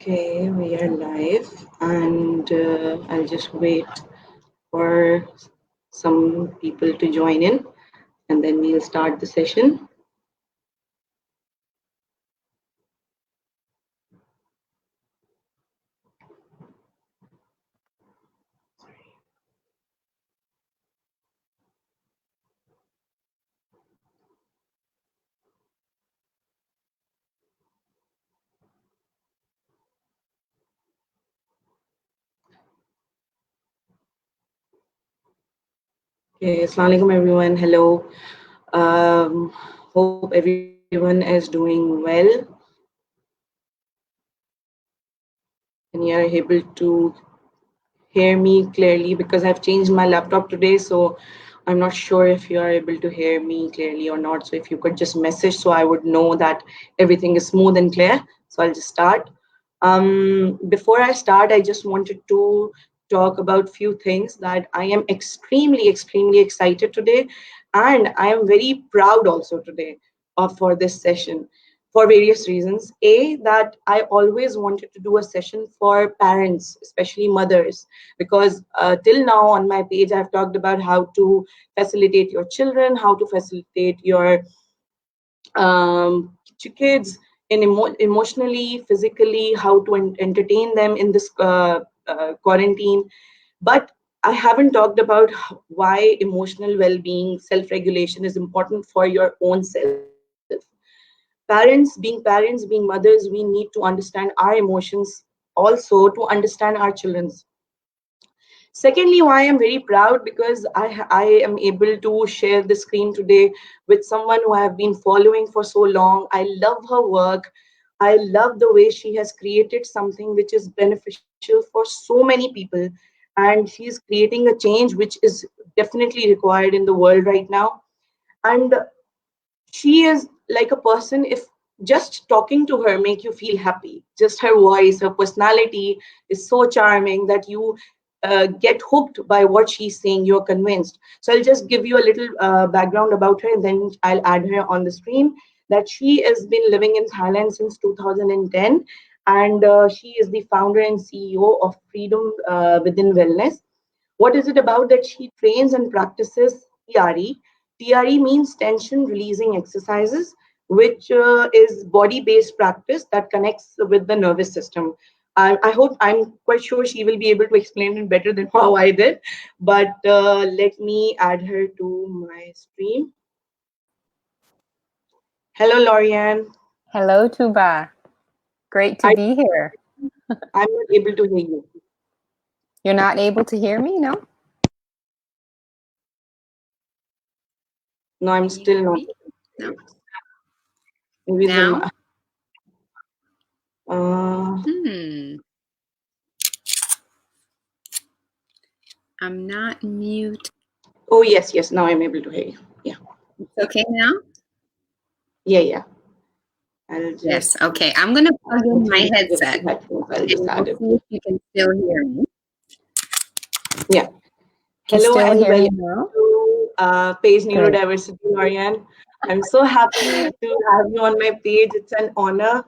Okay, we are live, and I'll just wait for some people to join in, and then we'll start the session. Okay, Assalamu alaikum everyone. Hello. Hope everyone is doing well. And you're able to hear me clearly because I've changed my laptop today, so I'm not sure if you are able to hear me clearly or not. So if you could just message so I would know that everything is smooth and clear. So I'll just start. Before I start, I just wanted to talk about few things that I am extremely excited today, and I am very proud also today for this session for various reasons. A, that I always wanted to do a session for parents, especially mothers, because till now on my page I've talked about how to facilitate your children, how to facilitate your kids in emotionally, physically, how to entertain them in this quarantine. But I haven't talked about why emotional well-being, self-regulation is important for your own self. Parents, being mothers, we need to understand our emotions also to understand our children's. Secondly, why I'm very proud, because I am able to share the screen today with someone who I have been following for so long. I love her work. I love the way she has created something which is beneficial for so many people. And she's creating a change which is definitely required in the world right now. And she is like a person, if just talking to her make you feel happy, just her voice, her personality is so charming that you get hooked by what she's saying, you're convinced. So I'll just give you a little background about her, and then I'll add her on the screen. That she has been living in Thailand since 2010, and she is the founder and CEO of Freedom Within Wellness. What is it about? That she trains and practices TRE. TRE means tension releasing exercises, which is body based practice that connects with the nervous system. I hope, I'm quite sure she will be able to explain it better than how I did. But let me add her to my stream. Hello, Lori Ann. Hello, Tuba. Great to be here. I'm not able to hear you. You're not able to hear me, no? No, I'm still not. No. Maybe Now? I'm not mute. Oh, yes. Now I'm able to hear you. Yeah. It's okay now? Yeah. I'll just, yes, okay. I'm going to plug in my headset. I'll just add it. See if you can still hear me. Yeah. Can Hello, still and hear me welcome now? to Page Neurodiversity, Lori Ann. I'm so happy to have you on my page. It's an honor.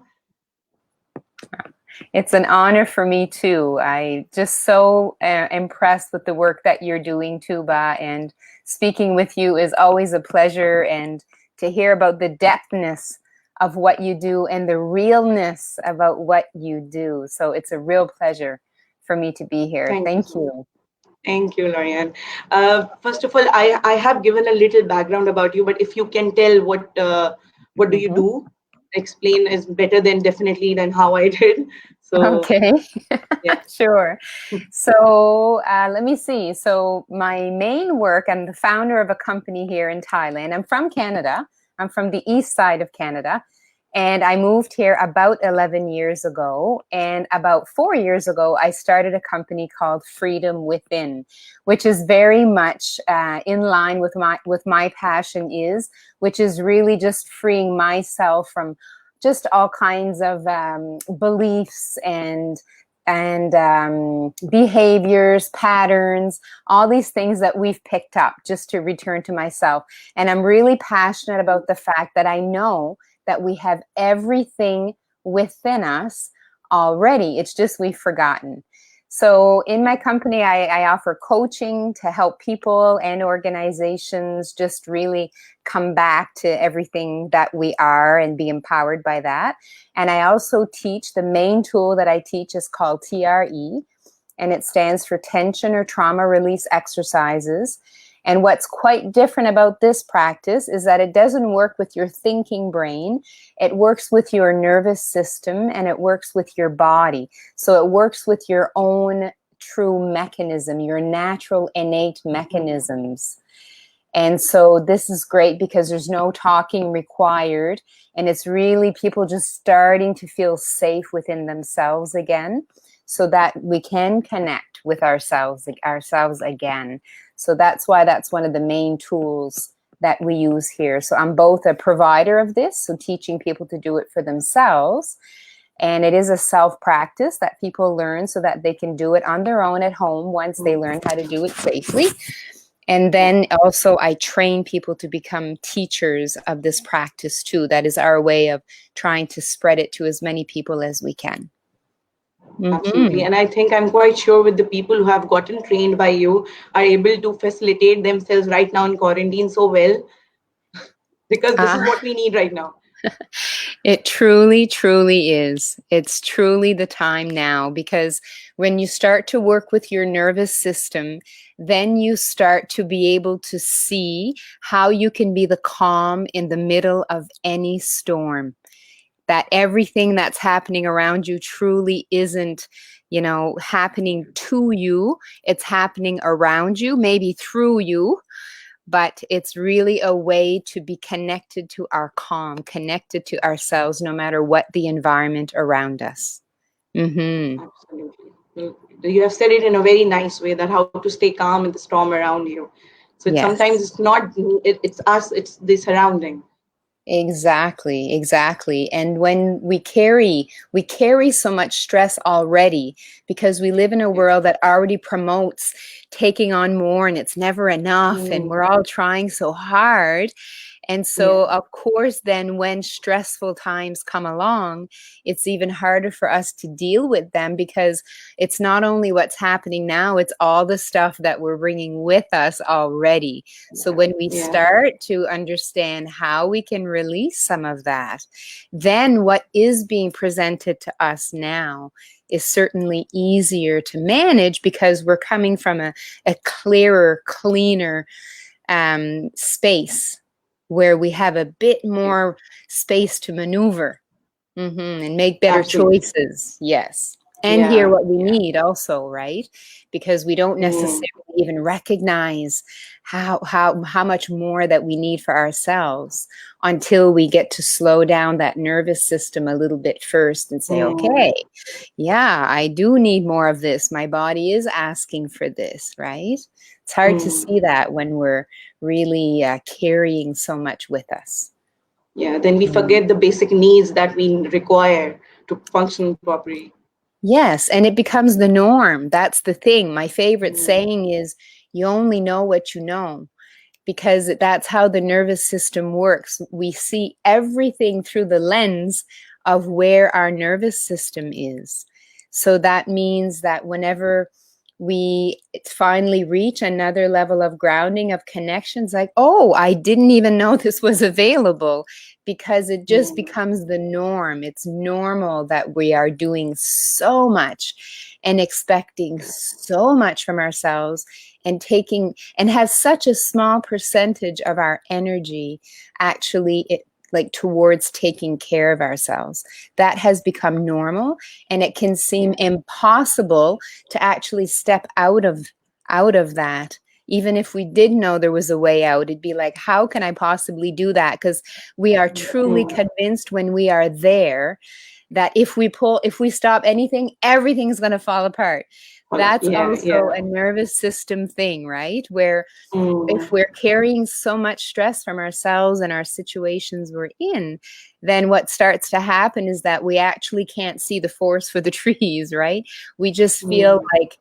It's an honor for me too. I just so impressed with the work that you're doing, Tuba, and speaking with you is always a pleasure, and to hear about the depthness of what you do and the realness about what you do. So it's a real pleasure for me to be here. Thank you. Thank you, Lori Ann. First of all, I have given a little background about you, but if you can tell what do you do, explain is better than definitely than how I did. So okay. Yeah. Sure. So let me see. So my main work, I'm the founder of a company here in Thailand. I'm from Canada. I'm from the east side of Canada. And I moved here about 11 years ago. And about 4 years ago, I started a company called Freedom Within, which is very much in line with my passion is, which is really just freeing myself from just all kinds of beliefs and behaviors, patterns, all these things that we've picked up, just to return to myself. And I'm really passionate about the fact that I know that we have everything within us, already. It's just we've forgotten. So in my company, I offer coaching to help people and organizations just really come back to everything that we are and be empowered by that. And I also teach, the main tool that I teach is called TRE, and it stands for Tension or Trauma Release Exercises. And what's quite different about this practice is that it doesn't work with your thinking brain. It works with your nervous system and it works with your body. So it works with your own true mechanism, your natural innate mechanisms. And so this is great because there's no talking required. And it's really people just starting to feel safe within themselves again, so that we can connect with ourselves again. So that's why that's one of the main tools that we use here. So I'm both a provider of this, so teaching people to do it for themselves. And it is a self-practice that people learn so that they can do it on their own at home once they learn how to do it safely. And then also I train people to become teachers of this practice too. That is our way of trying to spread it to as many people as we can. Absolutely. And I think I'm quite sure with the people who have gotten trained by you are able to facilitate themselves right now in quarantine so well, because this is what we need right now. It truly, truly is. It's truly the time now, because when you start to work with your nervous system, then you start to be able to see how you can be the calm in the middle of any storm. That everything that's happening around you truly isn't, happening to you. It's happening around you, maybe through you, but it's really a way to be connected to our calm, connected to ourselves, no matter what the environment around us. Absolutely. You have said it in a very nice way, that how to stay calm in the storm around you. So Yes. sometimes it's not, it's us, it's the surrounding. Exactly. And when we carry so much stress already, because we live in a world that already promotes taking on more and it's never enough, and we're all trying so hard. And so, of course, then when stressful times come along, it's even harder for us to deal with them, because it's not only what's happening now, it's all the stuff that we're bringing with us already. So when we start to understand how we can release some of that, then what is being presented to us now is certainly easier to manage, because we're coming from a clearer, cleaner space, where we have a bit more space to maneuver and make better choices. Yes. And hear what we need also, right? Because we don't necessarily even recognize how much more that we need for ourselves until we get to slow down that nervous system a little bit first and say, okay, yeah, I do need more of this. My body is asking for this, right? It's hard to see that when we're really carrying so much with us. Yeah, then we forget the basic needs that we require to function properly. Yes, and it becomes the norm. That's the thing. My favorite saying is, you only know what you know, because that's how the nervous system works. We see everything through the lens of where our nervous system is. So that means that whenever we finally reach another level of grounding, of connections, like, oh, I didn't even know this was available, because it just becomes the norm. It's normal that we are doing so much and expecting so much from ourselves, and taking, and have such a small percentage of our energy actually like towards taking care of ourselves. That has become normal, and it can seem impossible to actually step out of that. Even if we did know there was a way out, it'd be like, how can I possibly do that? Because we are truly convinced when we are there that if we stop anything, everything's going to fall apart. That's also a nervous system thing, right? Where if we're carrying so much stress from ourselves and our situations we're in, then what starts to happen is that we actually can't see the forest for the trees, right? We just feel like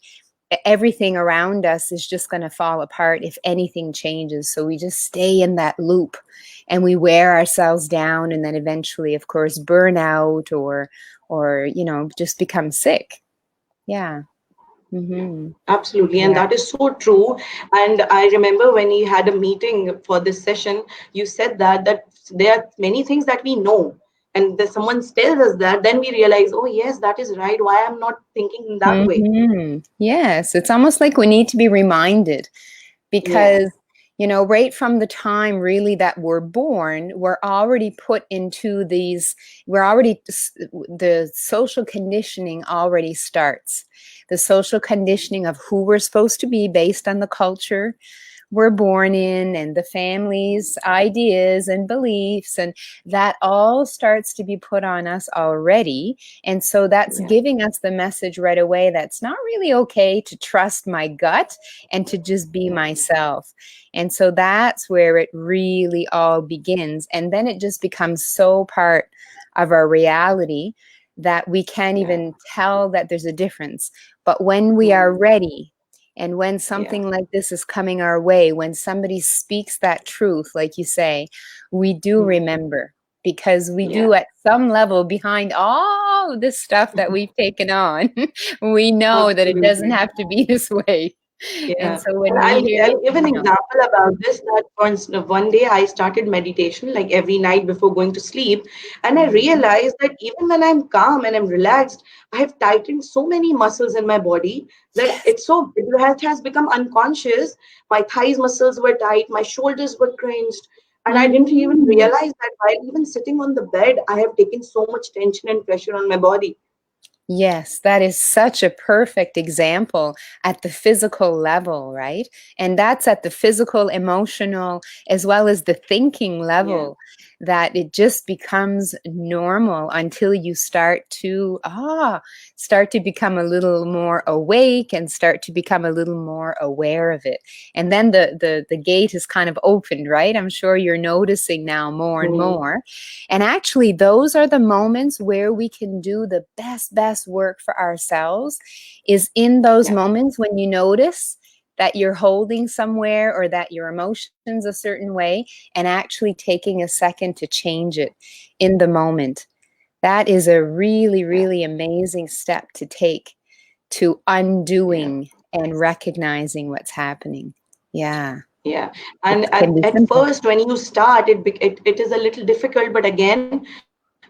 everything around us is just going to fall apart if anything changes. So we just stay in that loop, and we wear ourselves down, and then eventually, of course, burn out or or, just become sick. Yeah. Yeah, Mm-hmm. absolutely. And Yeah. that is so true. And I remember when you had a meeting for this session, you said that there are many things that we know. And then someone tells us that, then we realize, oh yes, that is right. Why I'm not thinking in that way? Mm-hmm. Yes. It's almost like we need to be reminded, Yeah, because right from the time really that we're born, we're already put into these, the social conditioning already starts, the social conditioning of who we're supposed to be based on the culture we're born in and the family's ideas and beliefs, and that all starts to be put on us already. And so that's yeah, giving us the message right away that's not really okay to trust my gut and to just be myself. And so that's where it really all begins, and then it just becomes so part of our reality that we can't yeah, even tell that there's a difference. But when we are mm, ready, and when yeah, something like this is coming our way, when somebody speaks that truth, like you say, we do mm, remember, because we yeah, do at some level, behind all this stuff that we've taken on, we know that it doesn't absolutely. have to be this way. And Yeah, so when and we I'll, hear, I'll give an example about this. That one day I started meditation like every night before going to sleep, and I Mhm. realized that even when I'm calm and I'm relaxed, I have tightened so many muscles in my body that Yes. it has become unconscious. My thighs muscles were tight, my shoulders were clenched, and I didn't even Mhm. realize that while even sitting on the bed, I have taken so much tension and pressure on my body. Yes, that is such a perfect example at the physical level, right? And that's at the physical, emotional, as well as the thinking Yeah. level, that it just becomes normal until you start to become a little more awake and start to become a little more aware of it. And then the gate is kind of opened, right? I'm sure you're noticing now more and Mm, more. And actually, those are the moments where we can do the best work for ourselves, is in those yeah. moments when you notice that you're holding somewhere or that your emotions a certain way, and actually taking a second to change it in the moment. That is a really, Yeah. really amazing step to take to Yeah. undoing and recognizing what's happening. Yeah, Yeah, it and can be at simple. first, when you start, it is a little difficult. But again,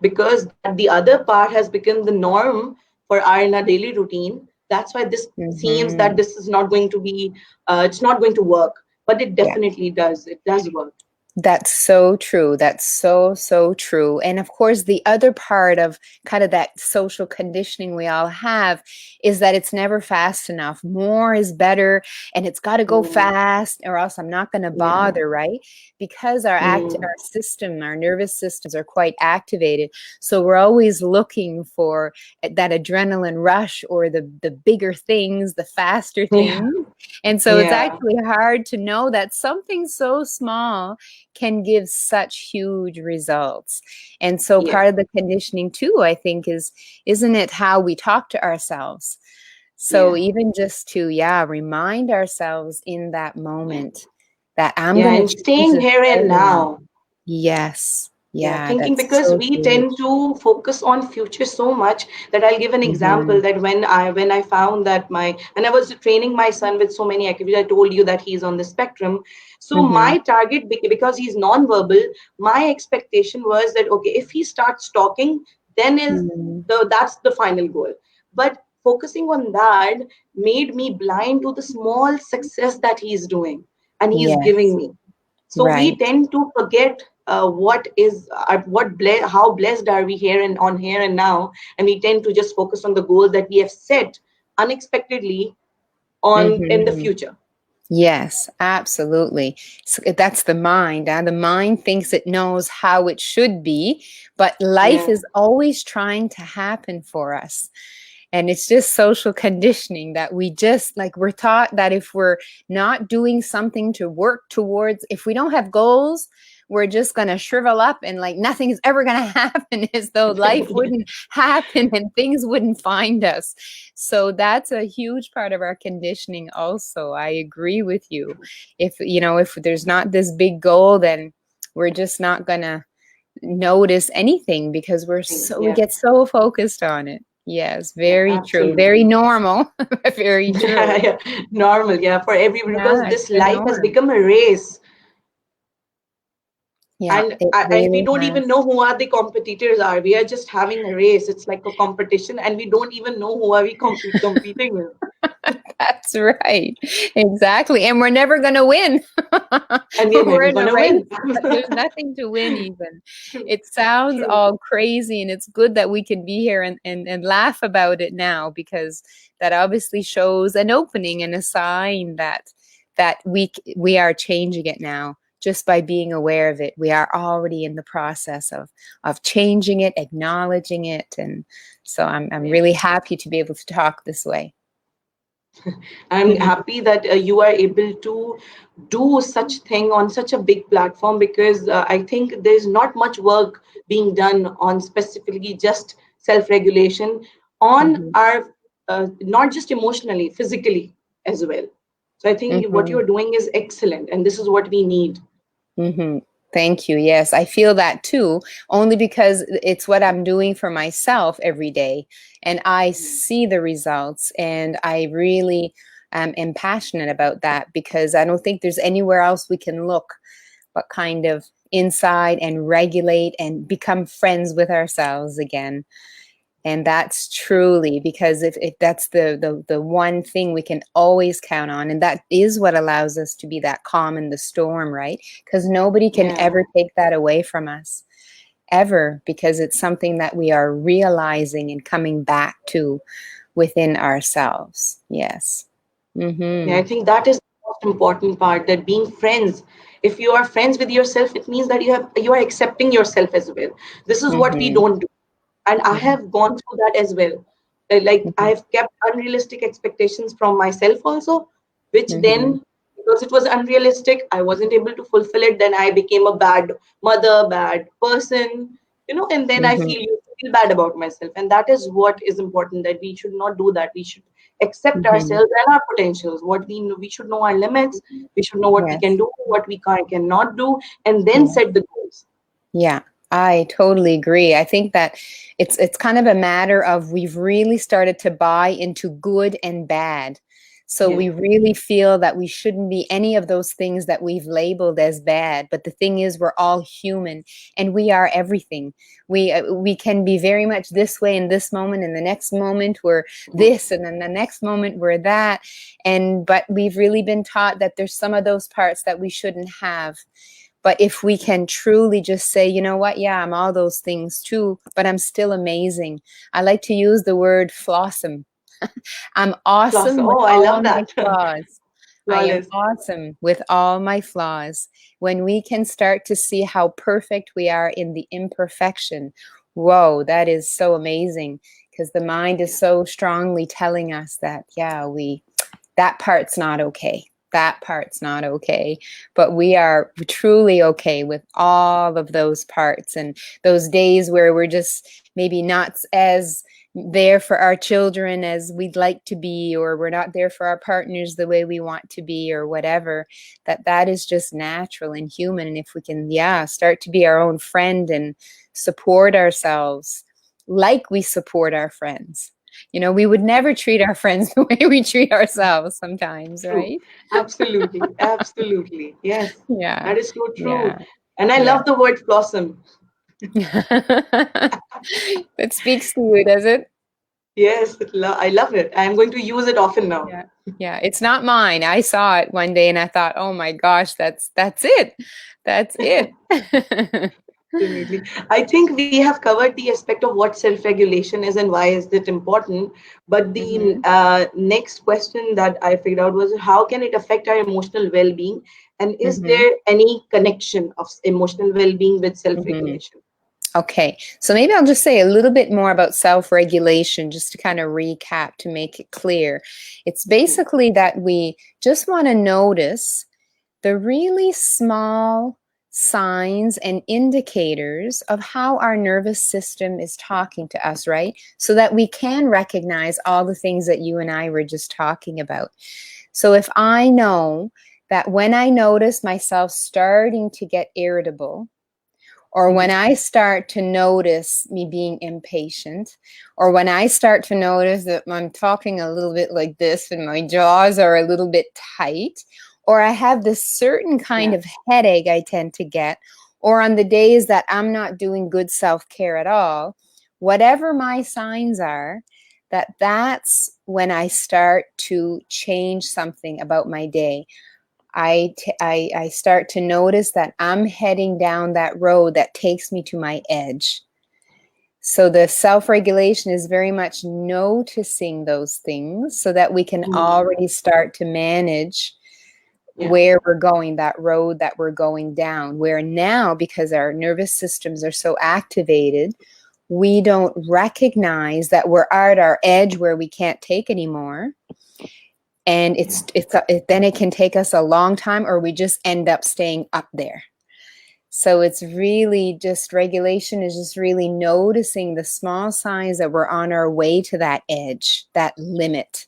because that the other part has become the norm for our in our daily routine, that's why this seems that Hmm. this is not going to be, it's not going to work. But it Yeah. definitely does. It does work. That's so true. That's so, so true. And of course, the other part of kind of that social conditioning we all have is that it's never fast enough. More is better, and it's got to go Mm, fast, or else I'm not going to yeah. bother, right? Because our Mm, system, our nervous systems are quite activated. So we're always looking for that adrenaline rush, or the bigger things, the faster yeah. things. And so it's Yeah. actually hard to know that something so small can give such huge results. And so Yeah. part of the conditioning too, I think, isn't it how we talk to ourselves? So Yeah. even just to, remind ourselves in that Yeah. moment that I'm Yeah. going to And choose staying this here and better now. now. Yes. Yeah, Yeah, thinking that's because so we tend huge. to focus on future so much that I'll give an Hmm. example that when I found that when I was training my son with so many activities, I told you that he's on the spectrum. So Hmm. my target, because he's non-verbal, my expectation was that okay, if he starts talking, then is Hmm. that's the final goal. But focusing on that made me blind to the small success that he's doing and he's giving Yes. me. So we Right. tend to forget how blessed are we here and on here and now, and we tend to just focus on the goal that we have set unexpectedly on in the Hmm. future. Yes, absolutely. So that's the mind. The mind thinks it knows how it should be, but life Yeah, is always trying to happen for us. And it's just social conditioning that we just like, we're taught that if we're not doing something to work towards, if we don't have goals, we're just going to shrivel up and like nothing is ever going to happen, as though life wouldn't happen and things wouldn't find us. So that's a huge part of our conditioning also. I agree with you. If there's not this big goal, then we're just not going to notice anything because we get so focused on it. Yes, very true. Absolutely. Very normal. Very true. Yeah, normal, yeah, for everybody, because Yeah, it's this the life has norm. become a race. Yeah, And it we really don't has. even know who are the competitors are. We are just having a race. It's like a competition, and we don't even know who are we competing with. That's right. Exactly. And we're never going to win. And we are We're never in a gonna race, win. but there's nothing to win even. True, It sounds true. all crazy, and it's good that we can be here and laugh about it now, because that obviously shows an opening and a sign that we are changing it now. Just by being aware of it, we are already in the process of changing it, acknowledging it. And so I'm really happy to be able to talk this way. I'm happy that you are able to do such thing on such a big platform, because I think there's not much work being done on specifically just self-regulation on Mhm. our not just emotionally, physically as well. So I think what Mhm. you're doing is excellent, and this is what we need. Mhm. Thank you. Yes, I feel that too, only because it's what I'm doing for myself every day, and I see the results, and I really am passionate about that, because I don't think there's anywhere else we can look but kind of inside and regulate and become friends with ourselves again. And that's truly, because if that's the one thing we can always count on, and that is what allows us to be that calm in the storm, right? Because nobody can Yeah. ever take that away from us, ever, because it's something that we are realizing and coming back to within ourselves. Yes. Yeah, Mm-hmm. I think that is the most important part, that being friends. If you are friends with yourself, it means that you are accepting yourself as well. This is what we Mm-hmm. don't do. And I Mm-hmm. have gone through that as well. Like Mm-hmm. I've kept unrealistic expectations from myself also, which Mm-hmm. then, because it was unrealistic, I wasn't able to fulfill it. Then I became a bad mother, bad person, and then I Mm-hmm. feel bad about myself. And that is what is important, that we should not do that. We should accept Mm-hmm. ourselves and our potentials. What we know, we should know our limits. We should know what we can Yes. do, what we cannot do, and then Yeah. set the goals. Yeah, I totally agree. I think that it's kind of a matter of we've really started to buy into good and bad. So Yeah. we really feel that we shouldn't be any of those things that we've labeled as bad. But the thing is, we're all human, and we are everything. We can be very much this way in this moment, and the next moment we're this, and then the next moment we're that. But we've really been taught that there's some of those parts that we shouldn't have. But if we can truly just say, you know what, yeah, I'm all those things too, but I'm still amazing. I like to use the word flossom. I'm Plus, awesome with oh, I all love my that. flaws. I am Flawless. awesome with all my flaws. When we can start to see how perfect we are in the imperfection, whoa, that is so amazing, because the mind is so strongly telling us that, yeah, that part's not okay. That part's not okay. But we are truly okay with all of those parts, and those days where we're just maybe not as there for our children as we'd like to be, or we're not there for our partners the way we want to be, or whatever. That is just natural and human. And if we can, yeah, start to be our own friend and support ourselves like we support our friends. We would never treat our friends the way we treat ourselves sometimes, True. right? Absolutely. Absolutely. Yes. Yeah. That is so true. Yeah. And I Yeah. love the word blossom. That speaks to you, does it? Yes, I love it. I'm going to use it often now. Yeah. Yeah. It's not mine. I saw it one day and I thought, oh my gosh, that's it. That's it. Absolutely. I think we have covered the aspect of what self-regulation is and why is it important. But the Hmm. next question that I figured out was, how can it affect our emotional well-being? And is Hmm. there any connection of emotional well-being with Hmm. self-regulation? Okay, so maybe I'll just say a little bit more about self-regulation, just to kind of recap to make it clear. It's True. basically that we just want to notice the really small signs and indicators of how our nervous system is talking to us, right? So that we can recognize all the things that you and I were just talking about. So if I know that when I notice myself starting to get irritable, or when I start to notice me being impatient, or when I start to notice that I'm talking a little bit like this and my jaws are a little bit tight, or I have this certain kind of headache I tend to get, or on the days that I'm not doing good self-care at all, whatever my signs are, that's when I start to change something about my day. I start to notice that I'm heading down that road that takes me to my edge. So the self-regulation is very much noticing those things so that we can already start to manage where we're going, that road that we're going down, where now, because our nervous systems are so activated, we don't recognize that we're at our edge where we can't take anymore. And then it can take us a long time, or we just end up staying up there. So it's really just regulation is just really noticing the small signs that we're on our way to that edge, that limit.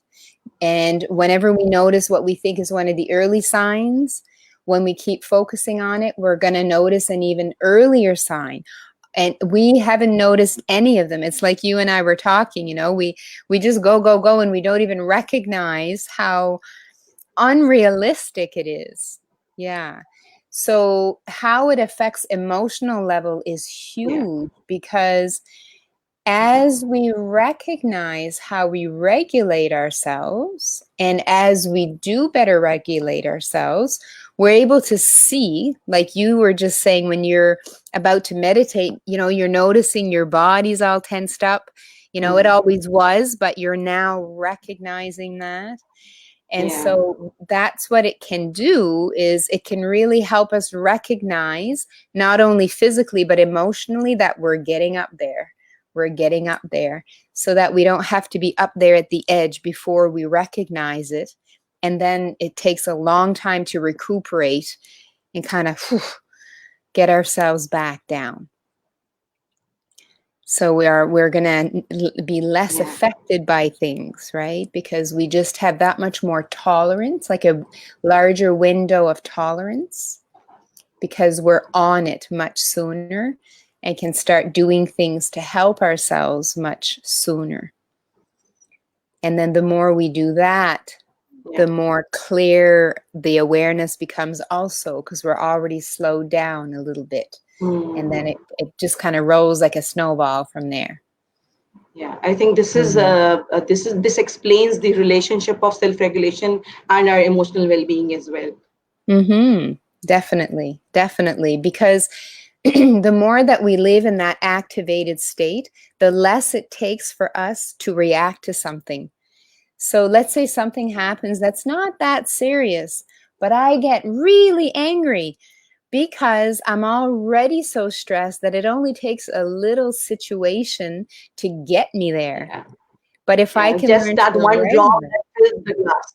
And whenever we notice what we think is one of the early signs, when we keep focusing on it, we're going to notice an even earlier sign. And we haven't noticed any of them. It's like you and I were talking, we just go, and we don't even recognize how unrealistic it is. Yeah. So how it affects emotional level is huge, because as we recognize how we regulate ourselves, and as we do better regulate ourselves, we're able to see, like you were just saying, when you're about to meditate, you're noticing your body's all tensed up. It always was, but you're now recognizing that. And so that's what it can do, is it can really help us recognize, not only physically, but emotionally, that we're getting up there. We're getting up there, so that we don't have to be up there at the edge before we recognize it. And then it takes a long time to recuperate and kind of get ourselves back down. So we're going to be less affected by things, right? Because we just have that much more tolerance, like a larger window of tolerance, because we're on it much sooner and can start doing things to help ourselves much sooner. And then the more we do that, the more clear the awareness becomes also, because we're already slowed down a little bit. And then it just kind of rolls like a snowball from there. Yeah, I think this explains the relationship of self-regulation and our emotional well-being as well. Definitely, because the more that we live in that activated state, the less it takes for us to react to something. So let's say something happens that's not that serious, but I get really angry because I'm already so stressed that it only takes a little situation to get me there. But if I can just learn that to one drop regulate, that fills the glass.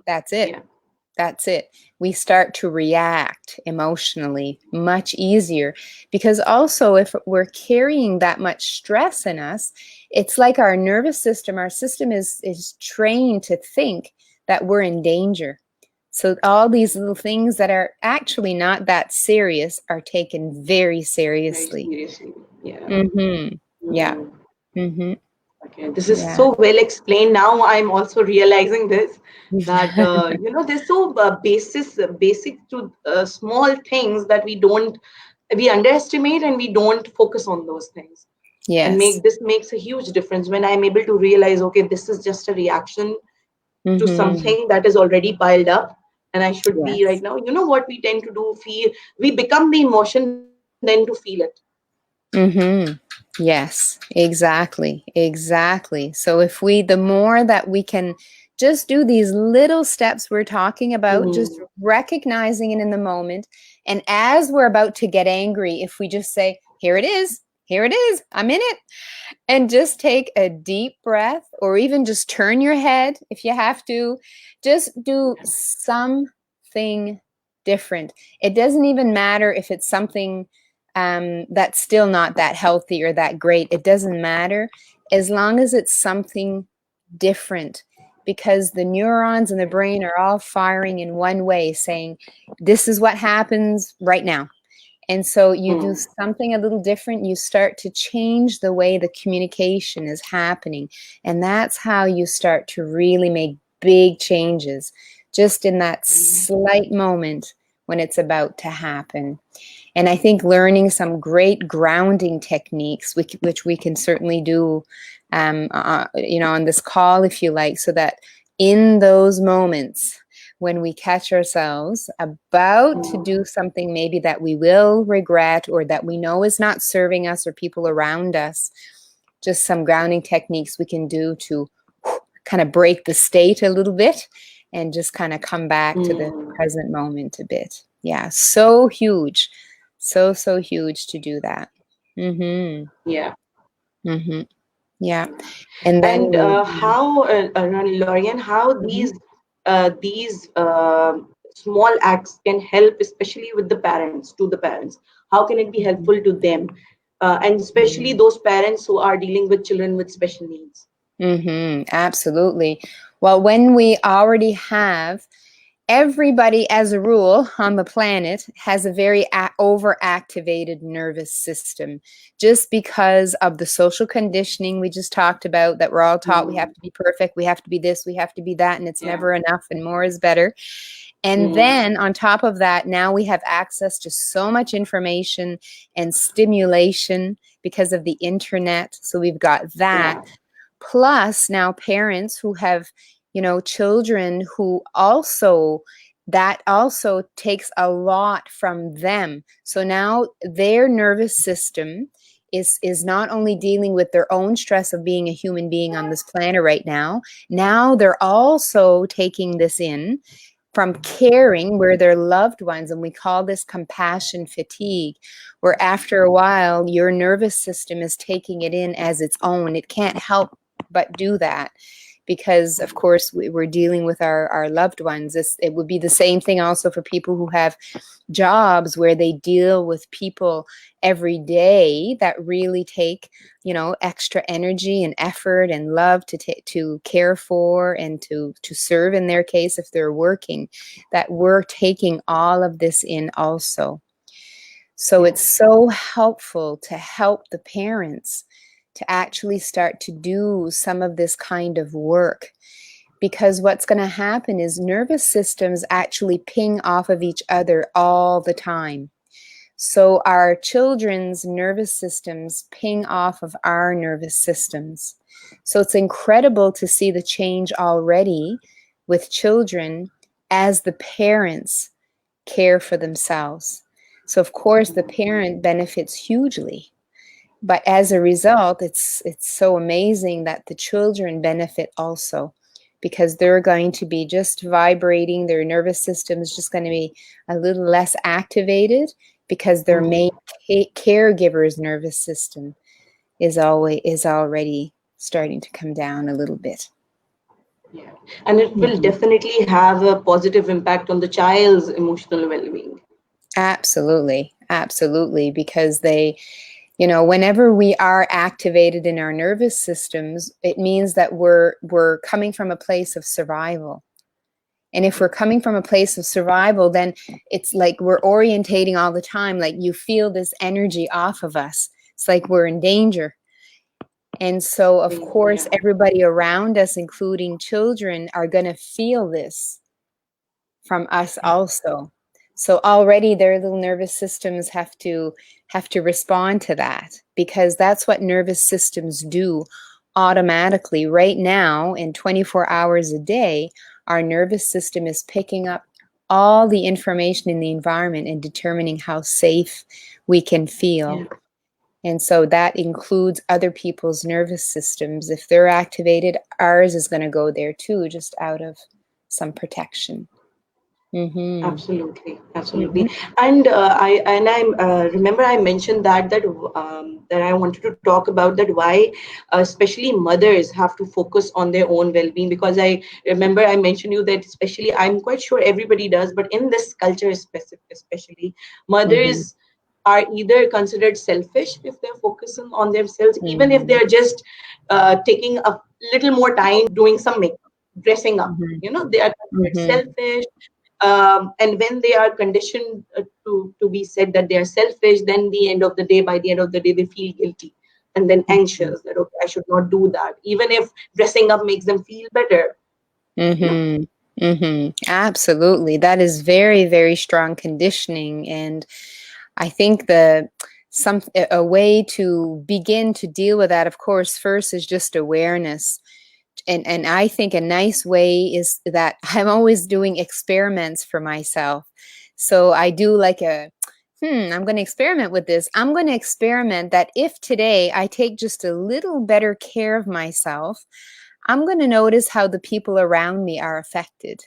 that's it. That's it. We start to react emotionally much easier, because also if we're carrying that much stress in us, it's like our nervous system, our system is trained to think that we're in danger. So all these little things that are actually not that serious are taken very seriously. Very seriously. Yeah. Okay, this is so well explained. Now I'm also realizing this, that they're so basic to small things that we underestimate, and we don't focus on those things. And this makes a huge difference when I'm able to realize, okay, this is just a reaction to something that is already piled up, and I should be right now. What we tend to do, we become the emotion then to feel it. Yes, exactly. So the more that we can just do these little steps we're talking about, just recognizing it in the moment. And as we're about to get angry, if we just say, here it is, I'm in it. And just take a deep breath, or even just turn your head if you have to. Just do something different. It doesn't even matter if it's something that's still not that healthy or that great. It doesn't matter, as long as it's something different, because the neurons in the brain are all firing in one way, saying, this is what happens right now. And so you do Mm. something a little different, you start to change the way the communication is happening. And that's how you start to really make big changes, just in that slight moment when it's about to happen. And I think learning some great grounding techniques, which we can certainly do, on this call, if you like, so that in those moments when we catch ourselves about to do something maybe that we will regret or that we know is not serving us or people around us, just some grounding techniques we can do to kind of break the state a little bit and just kind of come back to the Mm. present moment a bit. Yeah, so huge. So huge to do that. Mhm. Yeah. Mhm. Yeah. And then And how, Lorian, how Mhm. these small acts can help, especially with the parents, to the parents. How can it be Mhm. helpful to them, and especially Mhm. those parents who are dealing with children with special needs? Absolutely. Well, when we already have everybody, as a rule, on the planet has a very overactivated nervous system, just because of the social conditioning we just talked about, that we're all taught we have Mm. to be perfect, we have to be this, we have to be that, and it's Yeah. never enough and more is better. And Mm. then on top of that, now we have access to so much information and stimulation because of the internet. So we've got that. Yeah. Plus, now parents who have, children who also, that also takes a lot from them. So now their nervous system is not only dealing with their own stress of being a human being on this planet right now they're also taking this in from caring where their loved ones, and we call this compassion fatigue, where after a while your nervous system is taking it in as its own. It can't help but do that because, of course, we're dealing with our loved ones. It would be the same thing also for people who have jobs where they deal with people every day that really take, extra energy and effort and love to care for and to serve, in their case, if they're working, that we're taking all of this in also. So Yeah. it's so helpful to help the parents to actually start to do some of this kind of work, because what's going to happen is nervous systems actually ping off of each other all the time. So our children's nervous systems ping off of our nervous systems. So it's incredible to see the change already with children as the parents care for themselves. So of course the parent benefits hugely, but as a result, it's so amazing that the children benefit also, because they're going to be just vibrating, their nervous system is just going to be a little less activated because their main Mm. caregiver's nervous system is already starting to come down a little bit. Yeah. And it will Mhm. definitely have a positive impact on the child's emotional well-being. Absolutely, absolutely, because whenever we are activated in our nervous systems, it means that we're coming from a place of survival. And if we're coming from a place of survival, then it's like we're orientating all the time, like you feel this energy off of us. It's like we're in danger. And so, of course, Yeah. everybody around us, including children, are going to feel this from us Yeah. also. So already their little nervous systems have to respond to that, because that's what nervous systems do automatically right now. In 24 hours a day, our nervous system is picking up all the information in the environment and determining how safe we can feel. Yeah. And so that includes other people's nervous systems. If they're activated, ours is going to go there too, just out of some protection. Mm-hmm. Absolutely, Mm-hmm. absolutely. And I remember I mentioned that I wanted to talk about that why especially mothers have to focus on their own well-being, because I remember I mentioned you that, especially, I'm quite sure everybody does, but in this culture especially, Mm-hmm. mothers are either considered selfish if they're focusing on themselves, even if Mm-hmm. they're just taking a little more time doing some makeup, dressing up. Mm-hmm. They are considered Mm-hmm. selfish. And when they are conditioned to be said that they are selfish, then by the end of the day, they feel guilty and then anxious that, okay, I should not do that, even if dressing up makes them feel better. Mm-hmm. Mm-hmm. Absolutely. That is very, very strong conditioning. And I think a way to begin to deal with that, of course, first is just awareness. And I think a nice way is that I'm always doing experiments for myself. So I do like I'm going to experiment with this. I'm going to experiment that if today I take just a little better care of myself, I'm going to notice how the people around me are affected.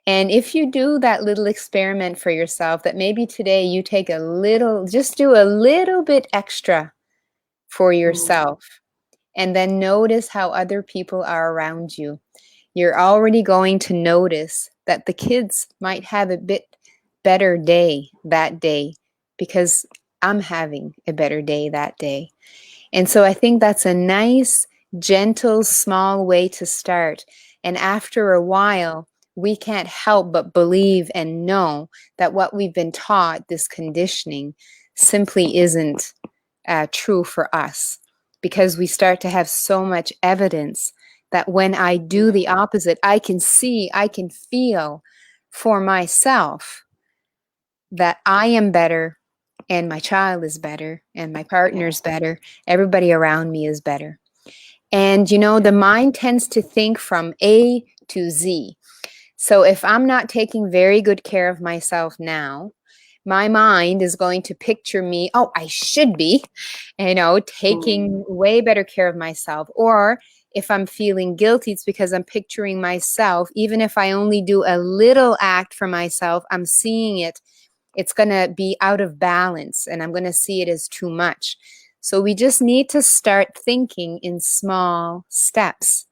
And if you do that little experiment for yourself, that maybe today you take just do a little bit extra for yourself, and then notice how other people are around you. You're already going to notice that the kids might have a bit better day that day because I'm having a better day that day. And so I think that's a nice, gentle, small way to start. And after a while, we can't help but believe and know that what we've been taught, this conditioning, simply isn't true for us, because we start to have so much evidence that when I do the opposite, I can see, I can feel for myself that I am better, and my child is better, and my partner's better, everybody around me is better. And the mind tends to think from A to Z. So if I'm not taking very good care of myself now, my mind is going to picture me, oh, I should be, taking way better care of myself. Or if I'm feeling guilty, it's because I'm picturing myself, even if I only do a little act for myself, I'm seeing it. It's going to be out of balance, and I'm going to see it as too much. So we just need to start thinking in small steps,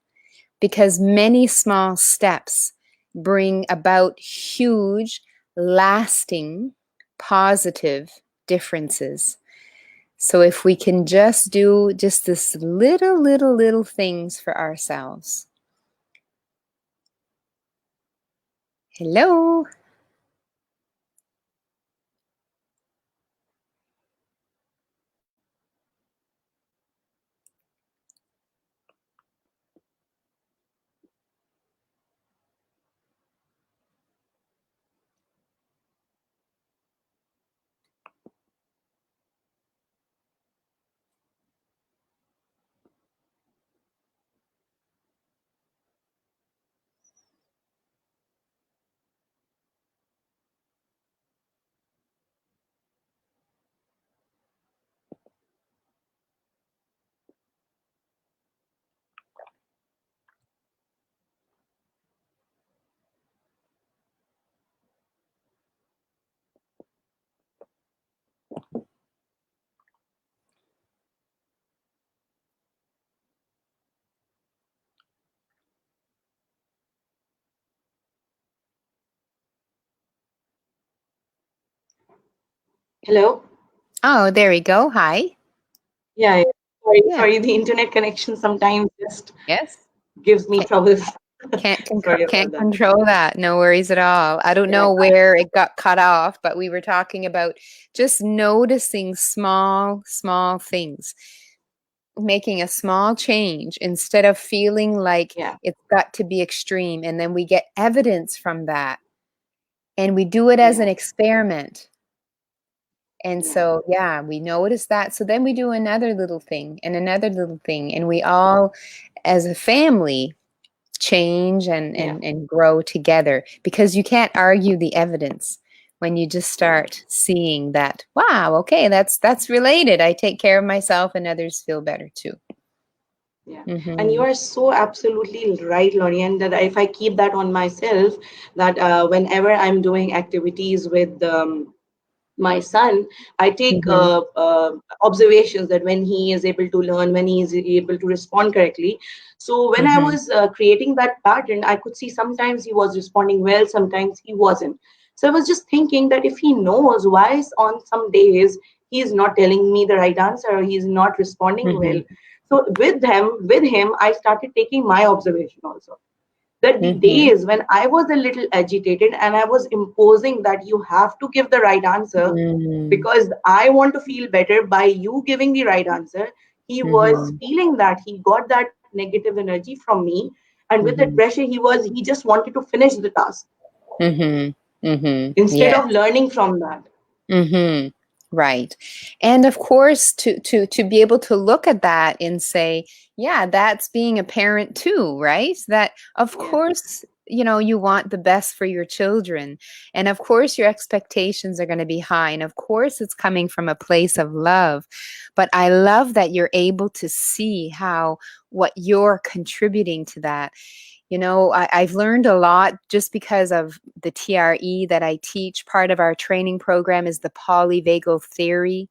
because many small steps bring about huge, lasting, positive differences. So if we can just do just this little things for ourselves. Hello. Hello. Oh, there we go. Hi. Yeah. Sorry, Yeah. sorry. The internet connection sometimes just Yes. gives me troubles. Sorry about Can't that. control that. No worries at all. I don't Yeah. know where it got cut off, but we were talking about just noticing small things, making a small change instead of feeling like Yeah. it's got to be extreme. And then we get evidence from that, and we do it as Yeah. an experiment. And Yeah. so, yeah, we notice that. So then we do another little thing and another little thing. And we all, as a family, change Yeah. and grow together, because you can't argue the evidence when you just start seeing that, wow, okay, that's related. I take care of myself and others feel better too. Yeah, and you Mm-hmm. are so absolutely right, Lori, and that if I keep that on myself, that whenever I'm doing activities with my son, I take Mm-hmm. observations that when he is able to learn, when he is able to respond correctly. So when I Mm-hmm. was creating that pattern, I could see sometimes he was responding well, sometimes he wasn't. So I was just thinking that if he knows why on some days he is not telling me the right answer or he is not responding Mm-hmm. well. So with him, I started taking my observation also. that the Mm-hmm. days when I was a little agitated and I was imposing that you have to give the right answer Mm-hmm. because I want to feel better by you giving the right answer, he was Mm-hmm. feeling that he got that negative energy from me. And with that Mm-hmm. pressure, he just wanted to finish the task Mm-hmm. Mm-hmm. instead Yeah. of learning from that. Mm-hmm. Right. And of course, to be able to look at that and say, yeah, that's being a parent too, right? That of Yeah. course, you want the best for your children. And of course, your expectations are going to be high. And of course, it's coming from a place of love. But I love that you're able to see how what you're contributing to that. I've learned a lot just because of the TRE that I teach. Part of our training program is the Polyvagal Theory,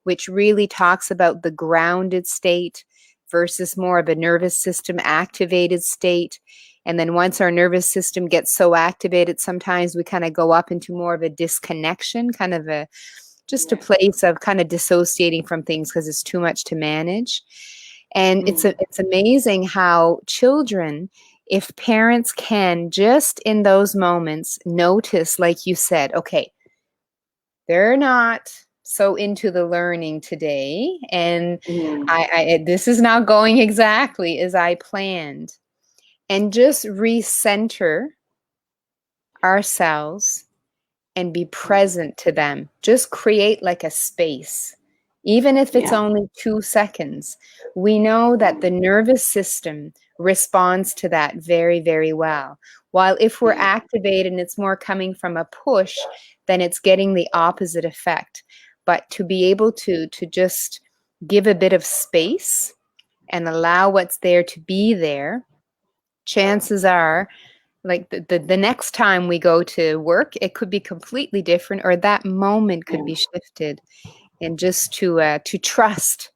which really talks about the grounded state versus more of a nervous system activated state. And then once our nervous system gets so activated, sometimes we kind of go up into more of a disconnection, kind of just a place of kind of dissociating from things because it's too much to manage. And Mm. it's amazing how children, if parents can just in those moments notice, like you said, okay, they're not so into the learning today, and Mm. this is not going exactly as I planned, and just recenter ourselves and be present to them. Just create like a space, even if it's Yeah. only 2 seconds. We know that the nervous system responds to that very, very well. While if we're Yeah. activated and it's more coming from a push, then it's getting the opposite effect. But to be able to just give a bit of space and allow what's there to be there, chances are like the next time we go to work, it could be completely different, or that moment could Yeah. be shifted. And just to trust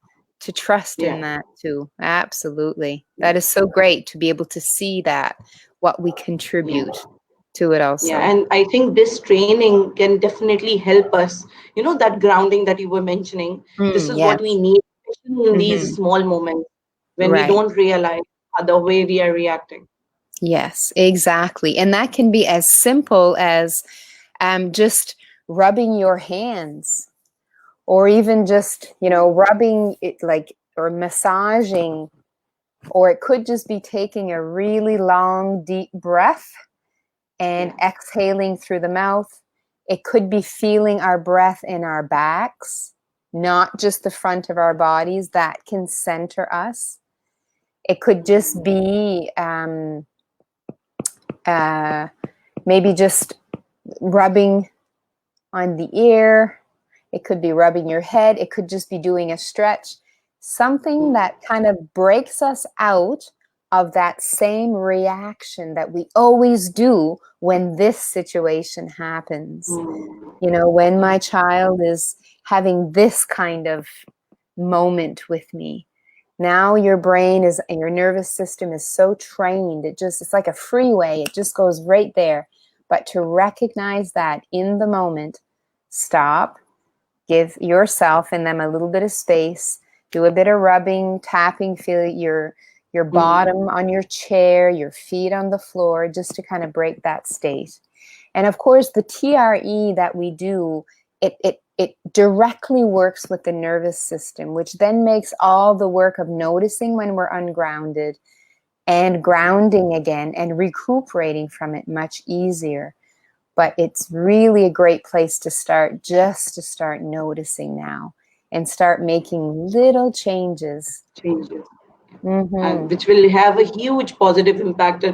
in Yeah. that too. Absolutely. Yeah. That is so great to be able to see that what we Yeah. contribute to it Yeah, also. and I think this training can definitely help us. That grounding that you were mentioning, this is what we Yes. need, especially in these Hmm. small moments when we Right. don't realize the way we are reacting. Yes, exactly. And that can be as simple as just rubbing your hands, or even just rubbing it, like, or massaging, or it could just be taking a really long deep breath and Yeah. exhaling through the mouth. It could be feeling our breath in our backs, not just the front of our bodies. That can center us. It could just be uh, maybe just rubbing on the ear. It could be rubbing your head. It could just be doing a stretch, something that kind of breaks us out of that same reaction that we always do when this situation happens. Mm. When my child is having this kind of moment with me. Now your brain is, and your nervous system is so trained. It's like a freeway. It just goes right there. But to recognize that in the moment, stop, give yourself and them a little bit of space, do a bit of rubbing, tapping, feel your Mm. bottom on your chair, your feet on the floor, just to kind of break that state. And of course, the TRE that we do, it directly works with the nervous system, which then makes all the work of noticing when we're ungrounded and grounding again and recuperating from it much easier. But it's really a great place to start, just to start noticing now and start making little changes. Changes. And Mm-hmm. which will have a huge positive impact,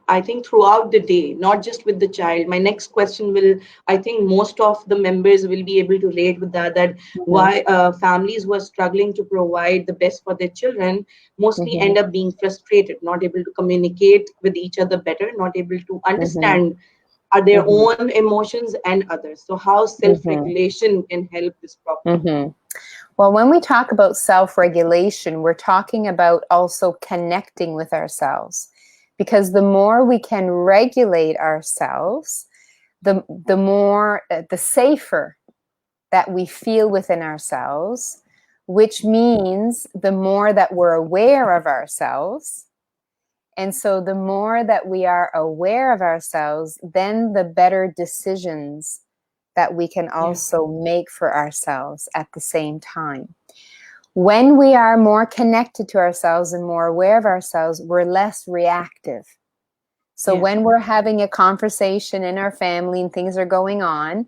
I think, throughout the day, not just with the child. My next question will, I think most of the members will be able to relate with that Mm-hmm. why families who are struggling to provide the best for their children mostly Mm-hmm. end up being frustrated, not able to communicate with each other better, not able to Mm-hmm. understand are their Mm-hmm. own emotions and others. So how Mm-hmm. self-regulation can help this problem? Mm-hmm. Well, when we talk about self-regulation, we're talking about also connecting with ourselves. Because the more we can regulate ourselves, the more, the safer that we feel within ourselves, which means the more that we're aware of ourselves, And so the more that we are aware of ourselves, then the better decisions that we can also make for ourselves at the same time. When we are more connected to ourselves and more aware of ourselves, we're less reactive. So when we're having a conversation in our family and things are going on,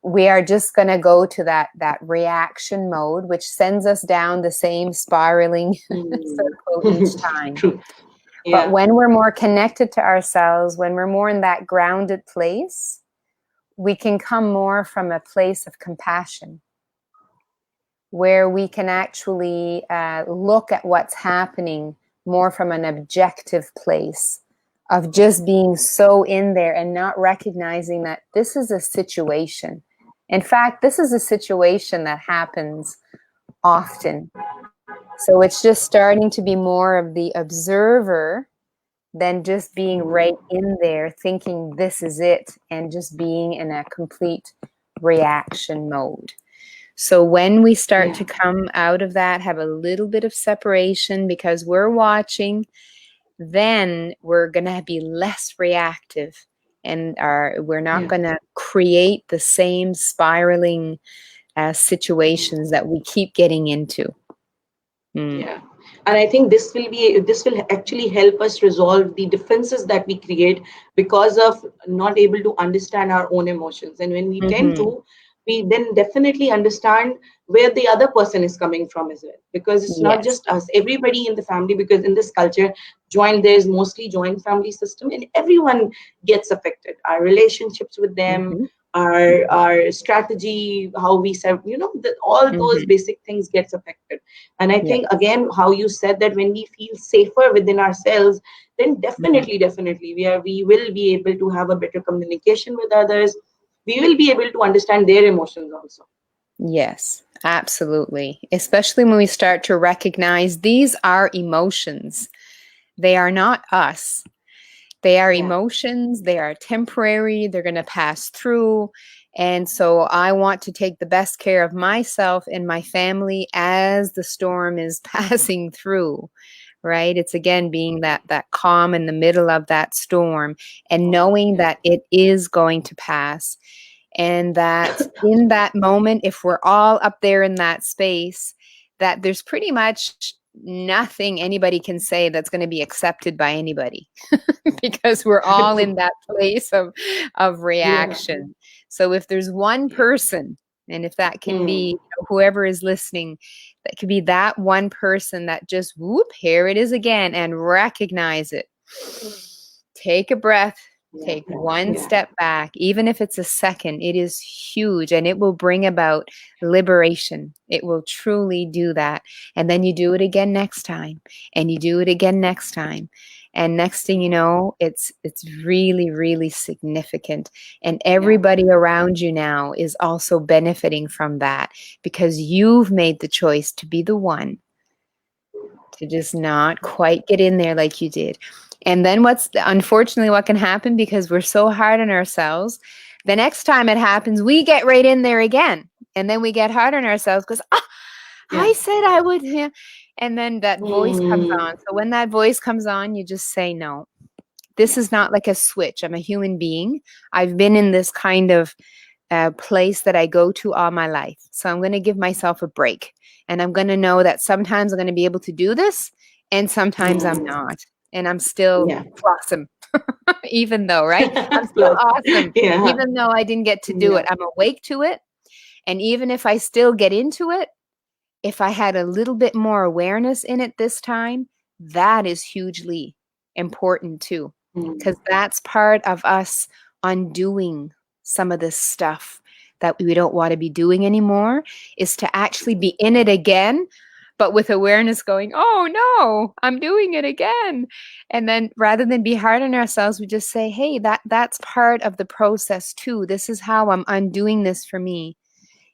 we are just going to go to that reaction mode, which sends us down the same spiraling circle each time. True. But when we're more connected to ourselves, when we're more in that grounded place, we can come more from a place of compassion, where we can actually look at what's happening more from an objective place of just being so in there and not recognizing that this is a situation. In fact, this is a situation that happens often. So it's just starting to be more of the observer than just being right in there thinking this is it and just being in a complete reaction mode. So when we start to come out of that, have a little bit of separation because we're watching, then we're going to be less reactive, and we're not going to create the same spiraling situations that we keep getting into. Yeah. And I think this will actually help us resolve the differences that we create because of not able to understand our own emotions. And when we tend to, we then definitely understand where the other person is coming from as well, because it's not just us, everybody in the family, because in this culture, there's mostly joint family system, and everyone gets affected. Our relationships with them, our strategy, how we serve, all those basic things gets affected. And I think, again, how you said that when we feel safer within ourselves, then definitely we will be able to have a better communication with others. We will be able to understand their emotions also. Yes, absolutely. Especially when we start to recognize these are emotions. They are not us. They are emotions. They are temporary. They're going to pass through. And so I want to take the best care of myself and my family as the storm is passing through. Right? It's again being that calm in the middle of that storm and knowing that it is going to pass. And that in that moment, if we're all up there in that space, that there's pretty much nothing anybody can say that's going to be accepted by anybody because we're all in that place of reaction. So if there's one person, and if that can be whoever is listening, that could be that one person that just whoop, here it is again, and recognize it. Take a breath. Take one step back, even if it's a second. It is huge, and it will bring about liberation. It will truly do that. And then you do it again next time, and you do it again next time. And next thing you know, it's really, really significant. And everybody around you now is also benefiting from that because you've made the choice to be the one to just not quite get in there like you did. And then unfortunately what can happen, because we're so hard on ourselves, the next time it happens, we get right in there again. And then we get hard on ourselves because, I said I would. And then that voice comes on. So when that voice comes on, you just say, no, this is not like a switch. I'm a human being. I've been in this kind of place that I go to all my life. So I'm going to give myself a break. And I'm going to know that sometimes I'm going to be able to do this and sometimes I'm not. And I'm still awesome, even though, right? I'm still awesome, even though I didn't get to do it. I'm awake to it. And even if I still get into it, if I had a little bit more awareness in it this time, that is hugely important too, because that's part of us undoing some of this stuff that we don't want to be doing anymore, is to actually be in it again, but with awareness going, oh no, I'm doing it again. And then rather than be hard on ourselves, we just say, hey, that's part of the process too. This is how I'm undoing this for me.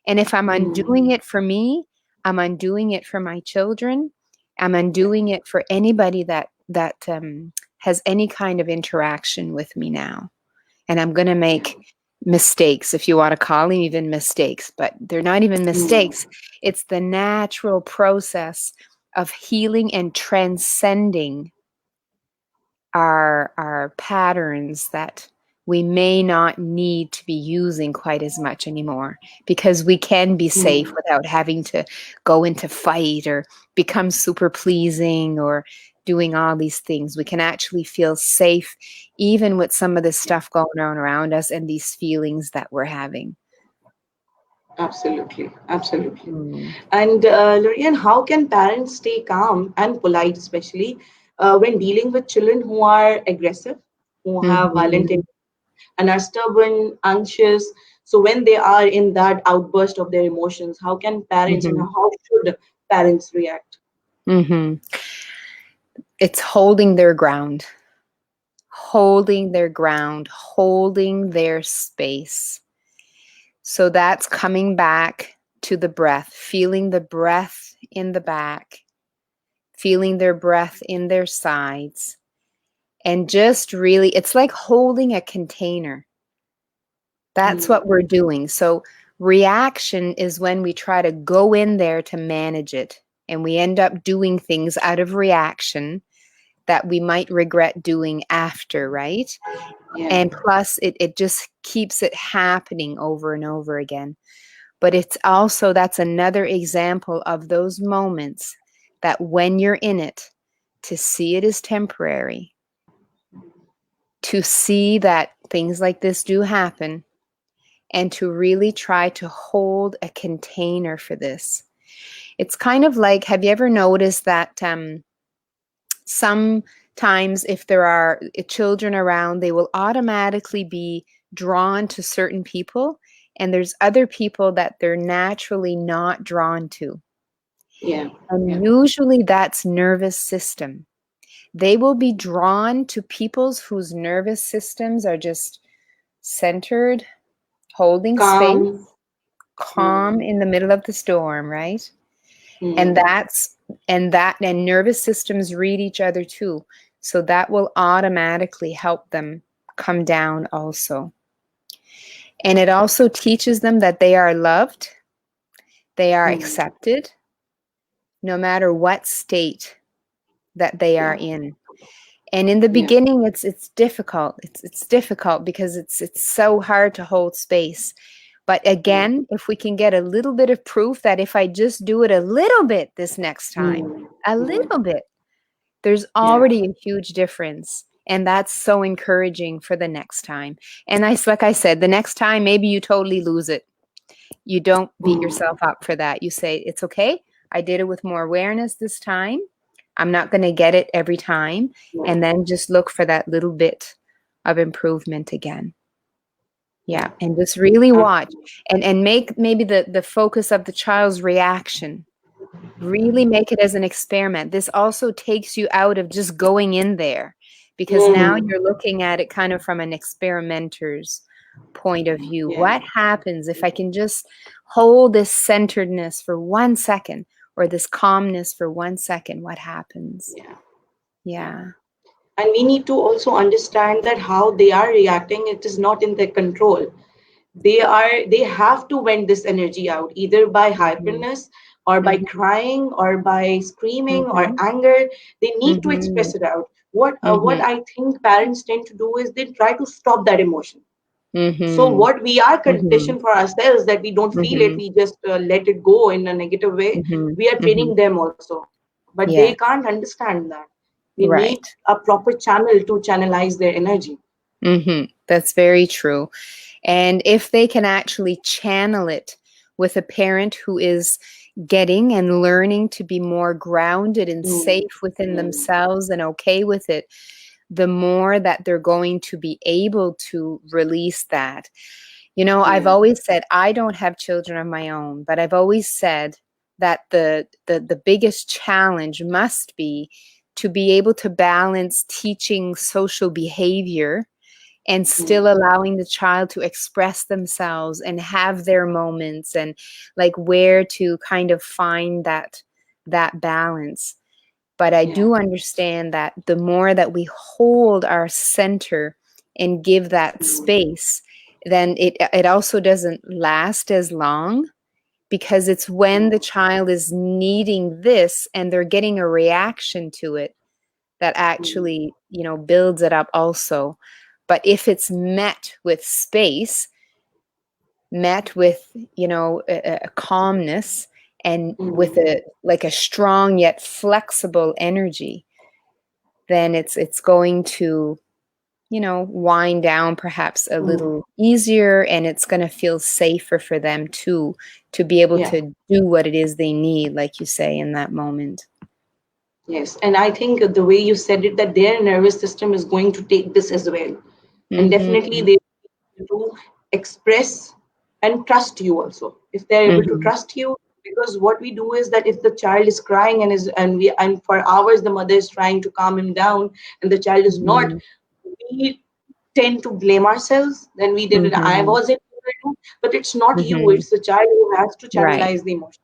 And if I'm undoing it for me, I'm undoing it for my children. I'm undoing it for anybody that has any kind of interaction with me now. And I'm going to make mistakes, if you want to call them even mistakes, but they're not even mistakes. It's the natural process of healing and transcending are patterns that we may not need to be using quite as much anymore, because we can be safe without having to go into fight or become super pleasing or doing all these things. We can actually feel safe even with some of this stuff going on around us and these feelings that we're having. Absolutely, absolutely. Mm. And Lori Ann, how can parents stay calm and polite, especially when dealing with children who are aggressive, who have violent Mhm. and are stubborn, anxious? So when they are in that outburst of their emotions, how can parents and Mhm. how should parents react? Mhm. It's holding their ground, holding their ground, holding their space. So that's coming back to the breath, feeling the breath in the back, feeling their breath in their sides, and just really, it's like holding a container. That's Mm, what we're doing. So reaction is when we try to go in there to manage it, and we end up doing things out of reaction that we might regret doing after, right? yeah. And plus, it just keeps it happening over and over again. But it's also, that's another example of those moments that when you're in it, to see it as temporary, to see that things like this do happen, and to really try to hold a container for this. It's kind of like, have you ever noticed that sometimes if there are children around, they will automatically be drawn to certain people, and there's other people that they're naturally not drawn to. Yeah, yeah. And usually that's nervous system. They will be drawn to peoples whose nervous systems are just centered, holding space, Calm. calm Mm, in the middle of the storm, right? And mm, that's and nervous systems read each other too. So that will automatically help them come down also. And it also teaches them that they are loved, they are mm, accepted, no matter what state that they are yeah, in. And in the yeah. beginning, it's difficult. It's difficult because it's so hard to hold space. But Yeah. again, if we can get a little bit of proof that if I just do it a little bit this next time, Mm, a mm, little bit, there's yeah. already a huge difference. And that's so encouraging for the next time. And like I said, the next time, maybe you totally lose it. You don't beat Mm, yourself up for that. You say, it's okay. I did it with more awareness this time. I'm not going to get it every time. yeah, And then just look for that little bit of improvement again. yeah. Yeah. And just really watch Absolutely. and make maybe the focus of the child's reaction. Really make it as an experiment. This also takes you out of just going in there, because now Mm, you're looking at it kind of from an experimenter's point of view. yeah, What happens if I can just hold this centeredness for 1 second, or this calmness for 1 second? What happens? yeah, yeah. Yeah. And we need to also understand that how they are reacting, it is not in their control. They have to vent this energy out either by Mhm. hyperness or by Mhm. crying or by screaming or Mhm. anger. They need to Mhm. express it out. What Mhm. I think parents tend to do is they try to stop that emotion. So Mhm. what we are Mhm. conditioned for ourselves, that we don't feel it, Mhm. we just let it go in a negative way. Mhm. We are training Mhm. them also, but they Yes. can't understand that. They need Right. a proper channel to channelize their energy. That's very true. And if they can actually channel it with a parent who is getting and learning to be more grounded and Mm, safe within mm, themselves and okay with it, the more that they're going to be able to release that. You know, I've yeah. always said I don't have children of my own, but I've always said that the biggest challenge must be to be able to balance teaching social behavior and Mm, still allowing the child to express themselves and have their moments, and like where to kind of find that balance. But I yeah. do understand that the more that we hold our center and give that Mm, space, then it also doesn't last as long, because it's when the mm, child is needing this and they're getting a reaction to it, that actually, builds it up also. But if it's met with space, met with, a calmness, and with a strong yet flexible energy, then it's going to, wind down perhaps a little easier, and it's going to feel safer for them too, to be able Yeah. to do what it is they need, like you say, in that moment. Yes, and I think the way you said it, that their nervous system is going to take this as well, and definitely Mm-hmm. they will to express and trust you also. If they're able to Mm-hmm. trust you, because what we do is that if the child is crying and for hours the mother is trying to calm him down and the child is not, Mm-hmm. we tend to blame ourselves. Then we did it. I Mm-hmm. wasn't able to, but it's not you. Mm-hmm. It's the child who has to Right. channelize the emotion.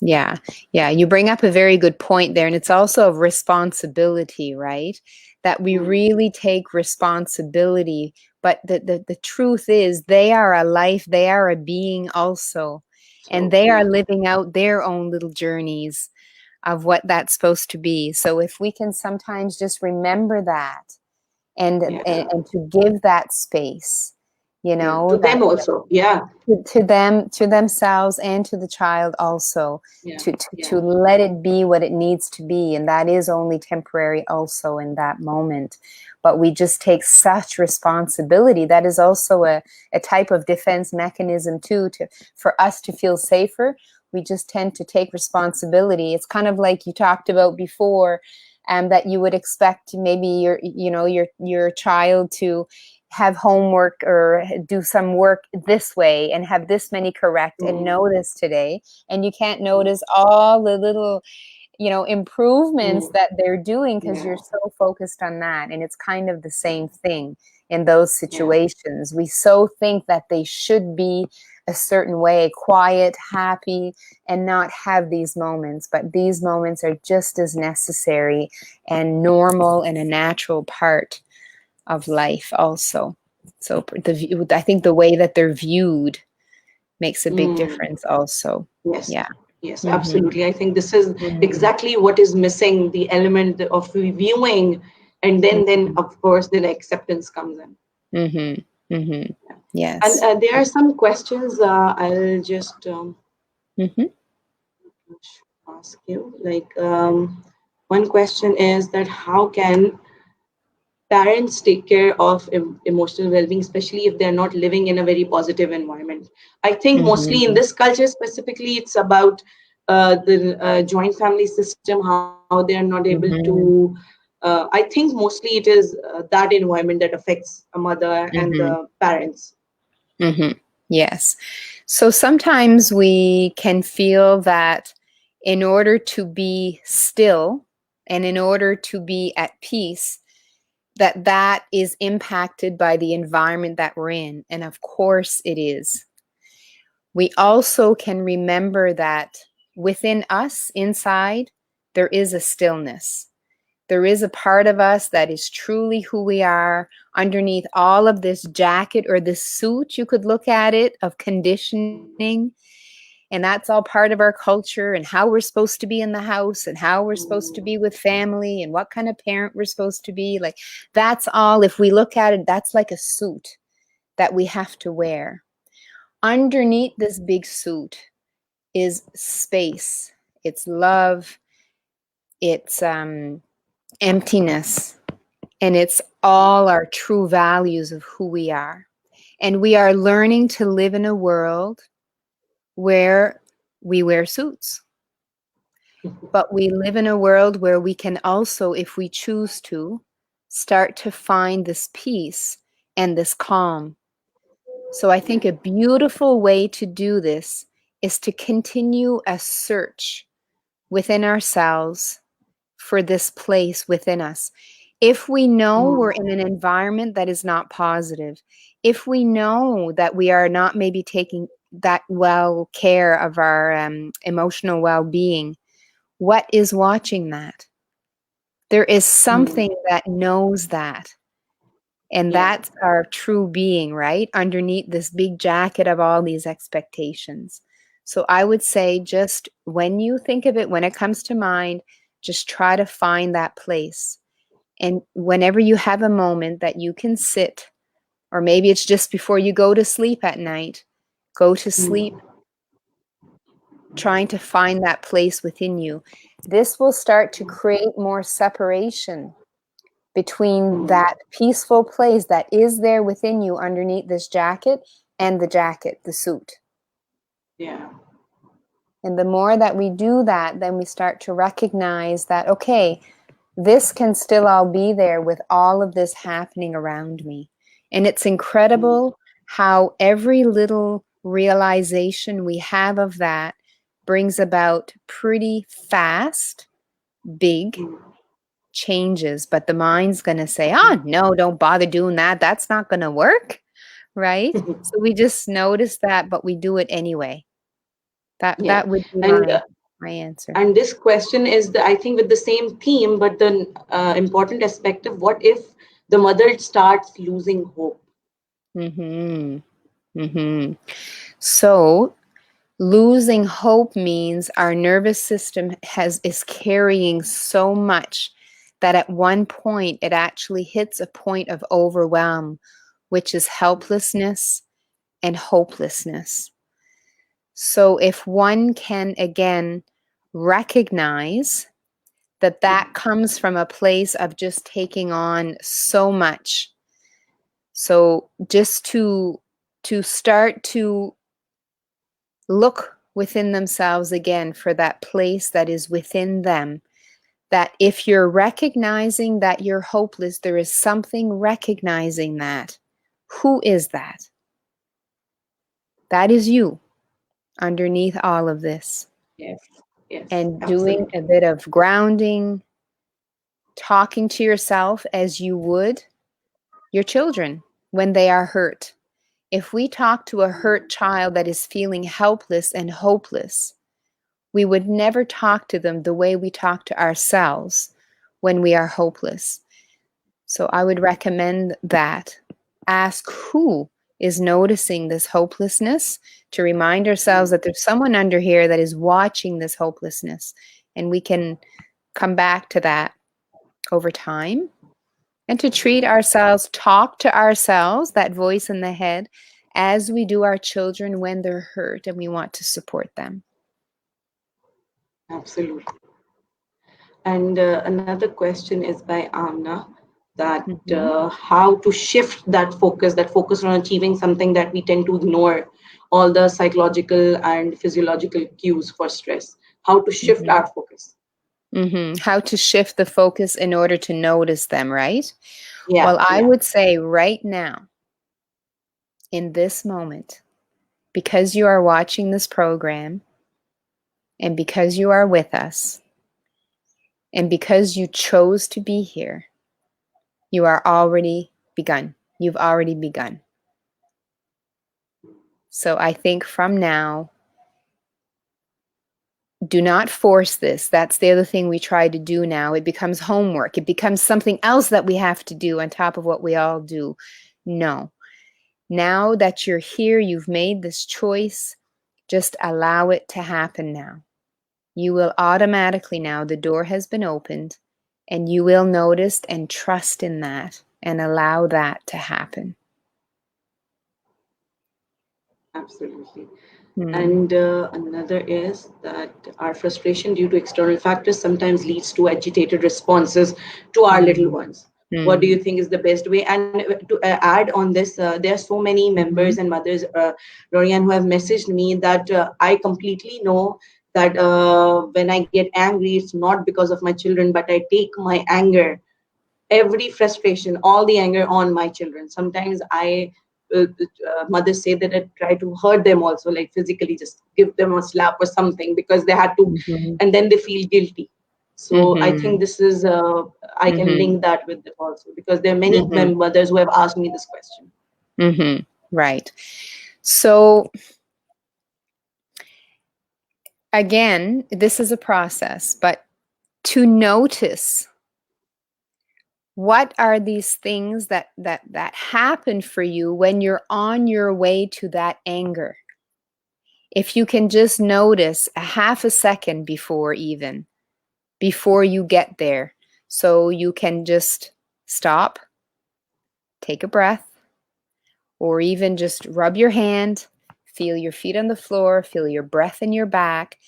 Yeah. Yeah. You bring up a very good point there. And it's also a responsibility, right? That we really take responsibility. But the truth is, they are a life, they are a being also. And So they are yeah, living out their own little journeys of what that's supposed to be. So if we can sometimes just remember that, yeah. and to give that space, Yeah, to that them also. Yeah, to them, to themselves, and to the child also, yeah, to yeah. let it be what it needs to be, and that is only temporary also in that moment. But we just take such responsibility. That is also a type of defense mechanism too, for us to feel safer. We just tend to take responsibility. It's kind of like you talked about before, that you would expect maybe your child to have homework or do some work this way and have this many correct and Mm, know this today, and you can't notice all the little improvements mm, that they're doing because you're yeah, so focused on that. And it's kind of the same thing in those yeah. situations. We so think that they should be a certain way, quiet, happy, and not have these moments, but these moments are just as necessary and normal and a natural part of life also. So I think the way that they're viewed makes a big Mm, difference also. yes, Yeah. yes, Mm-hmm. absolutely. I think this is Mm-hmm. exactly what is missing, the element of reviewing, and then of course the acceptance comes in. Mm-hmm. Mm-hmm. And Yes. there are some questions I'll just Mm-hmm. ask you. Like one question is that how can parents take care of emotional well-being, especially if they're not living in a very positive environment? I think mostly in Mm-hmm. this culture specifically, it's about the joint family system, how they are not able to. Mm-hmm. I think mostly it is that environment that affects a mother and Mm-hmm. the parents. Mm-hmm. Yes. So sometimes we can feel that in order to be still and in order to be at peace, that is impacted by the environment that we're in. And of course it is. We also can remember that within us, inside, there is a stillness. There is a part of us that is truly who we are underneath all of this jacket or this suit, you could look at it, of conditioning. And that's all part of our culture and how we're supposed to be in the house and how we're supposed to be with family and what kind of parent we're supposed to be. Like, that's all, if we look at it, that's like a suit that we have to wear. Underneath this big suit is space, it's love, it's emptiness, and it's all our true values of who we are. And we are learning to live in a world where we wear suits. But we live in a world where we can also, if we choose to, start to find this peace and this calm. So I think a beautiful way to do this is to continue a search within ourselves for this place within us. If we know we're in an environment that is not positive, if we know that we are not maybe taking that well care of our emotional well-being, what is watching that? There is Mm, something that knows that. And yeah. that's our true being, right? Underneath this big jacket of all these expectations. So I would say, just when you think of it, when it comes to mind, just try to find that place And whenever you have a moment that you can sit, or maybe it's just before you go to sleep at night, go to sleep trying to find that place within you. This will start to create more separation between that peaceful place that is there within you underneath this jacket and the jacket, the suit. Yeah. And the more that we do that, then we start to recognize that, okay, this can still all be there with all of this happening around me. And it's incredible how every little realization we have of that brings about pretty fast, big changes. But the mind's going to say, oh, no, don't bother doing that. That's not going to work. Right? So we just notice that, but we do it anyway. That would be And my answer. and this question is, I think, with the same theme, but the important aspect of what if the mother starts losing hope. So losing hope means our nervous system is carrying so much that at one point it actually hits a point of overwhelm, which is helplessness and hopelessness. So if one can again recognize that that comes from a place of just taking on so much. So just to start to look within themselves again for that place that is within them, that if you're recognizing that you're hopeless, there is something recognizing that. Who is that? That is you underneath all of this. Yes, yes, And doing a absolutely. bit of grounding, talking to yourself as you would your children when they are hurt. If we talk to a hurt child that is feeling helpless and hopeless, we would never talk to them the way we talk to ourselves when we are hopeless. So I would recommend that. Ask who is noticing this hopelessness, to remind ourselves that there's someone under here that is watching this hopelessness, and we can come back to that over time. And to treat ourselves, talk to ourselves, that voice in the head, as we do our children when they're hurt and we want to support them. Absolutely. And another question is by Amna, that how to shift that focus on achieving something, that we tend to ignore all the psychological and physiological cues for stress. How to shift our focus. How to shift the focus in order to notice them, right? Yeah, Well, I yeah. would say right now, in this moment, because you are watching this program and because you are with us and because you chose to be here, you are already begun. You've already begun. So I think from now, do not force this. That's the other thing we try to do now. It becomes homework. It becomes something else that we have to do on top of what we all do. No. Now that you're here, you've made this choice, just allow it to happen now. You will automatically now, the door has been opened, and you will notice and trust in that and allow that to happen. Absolutely. And another is that our frustration due to external factors sometimes leads to agitated responses to our little ones. What do you think is the best way? And to add on this, there are so many members and mothers, Lori Ann, who have messaged me that I completely know that when I get angry, it's not because of my children, but I take my anger, every frustration, all the anger on my children. Sometimes mothers say that I try to hurt them also, like physically, just give them a slap or something because they had to, and then they feel guilty. So I think this is, I can link that with it also, because there are many mothers who have asked me this question. Right. So again, this is a process, but to notice what are these things that happen for you when you're on your way to that anger. If you can just notice a half a second before you get there. So you can just stop, take a breath, or even just rub your hand, feel your feet on the floor, feel your breath in your back.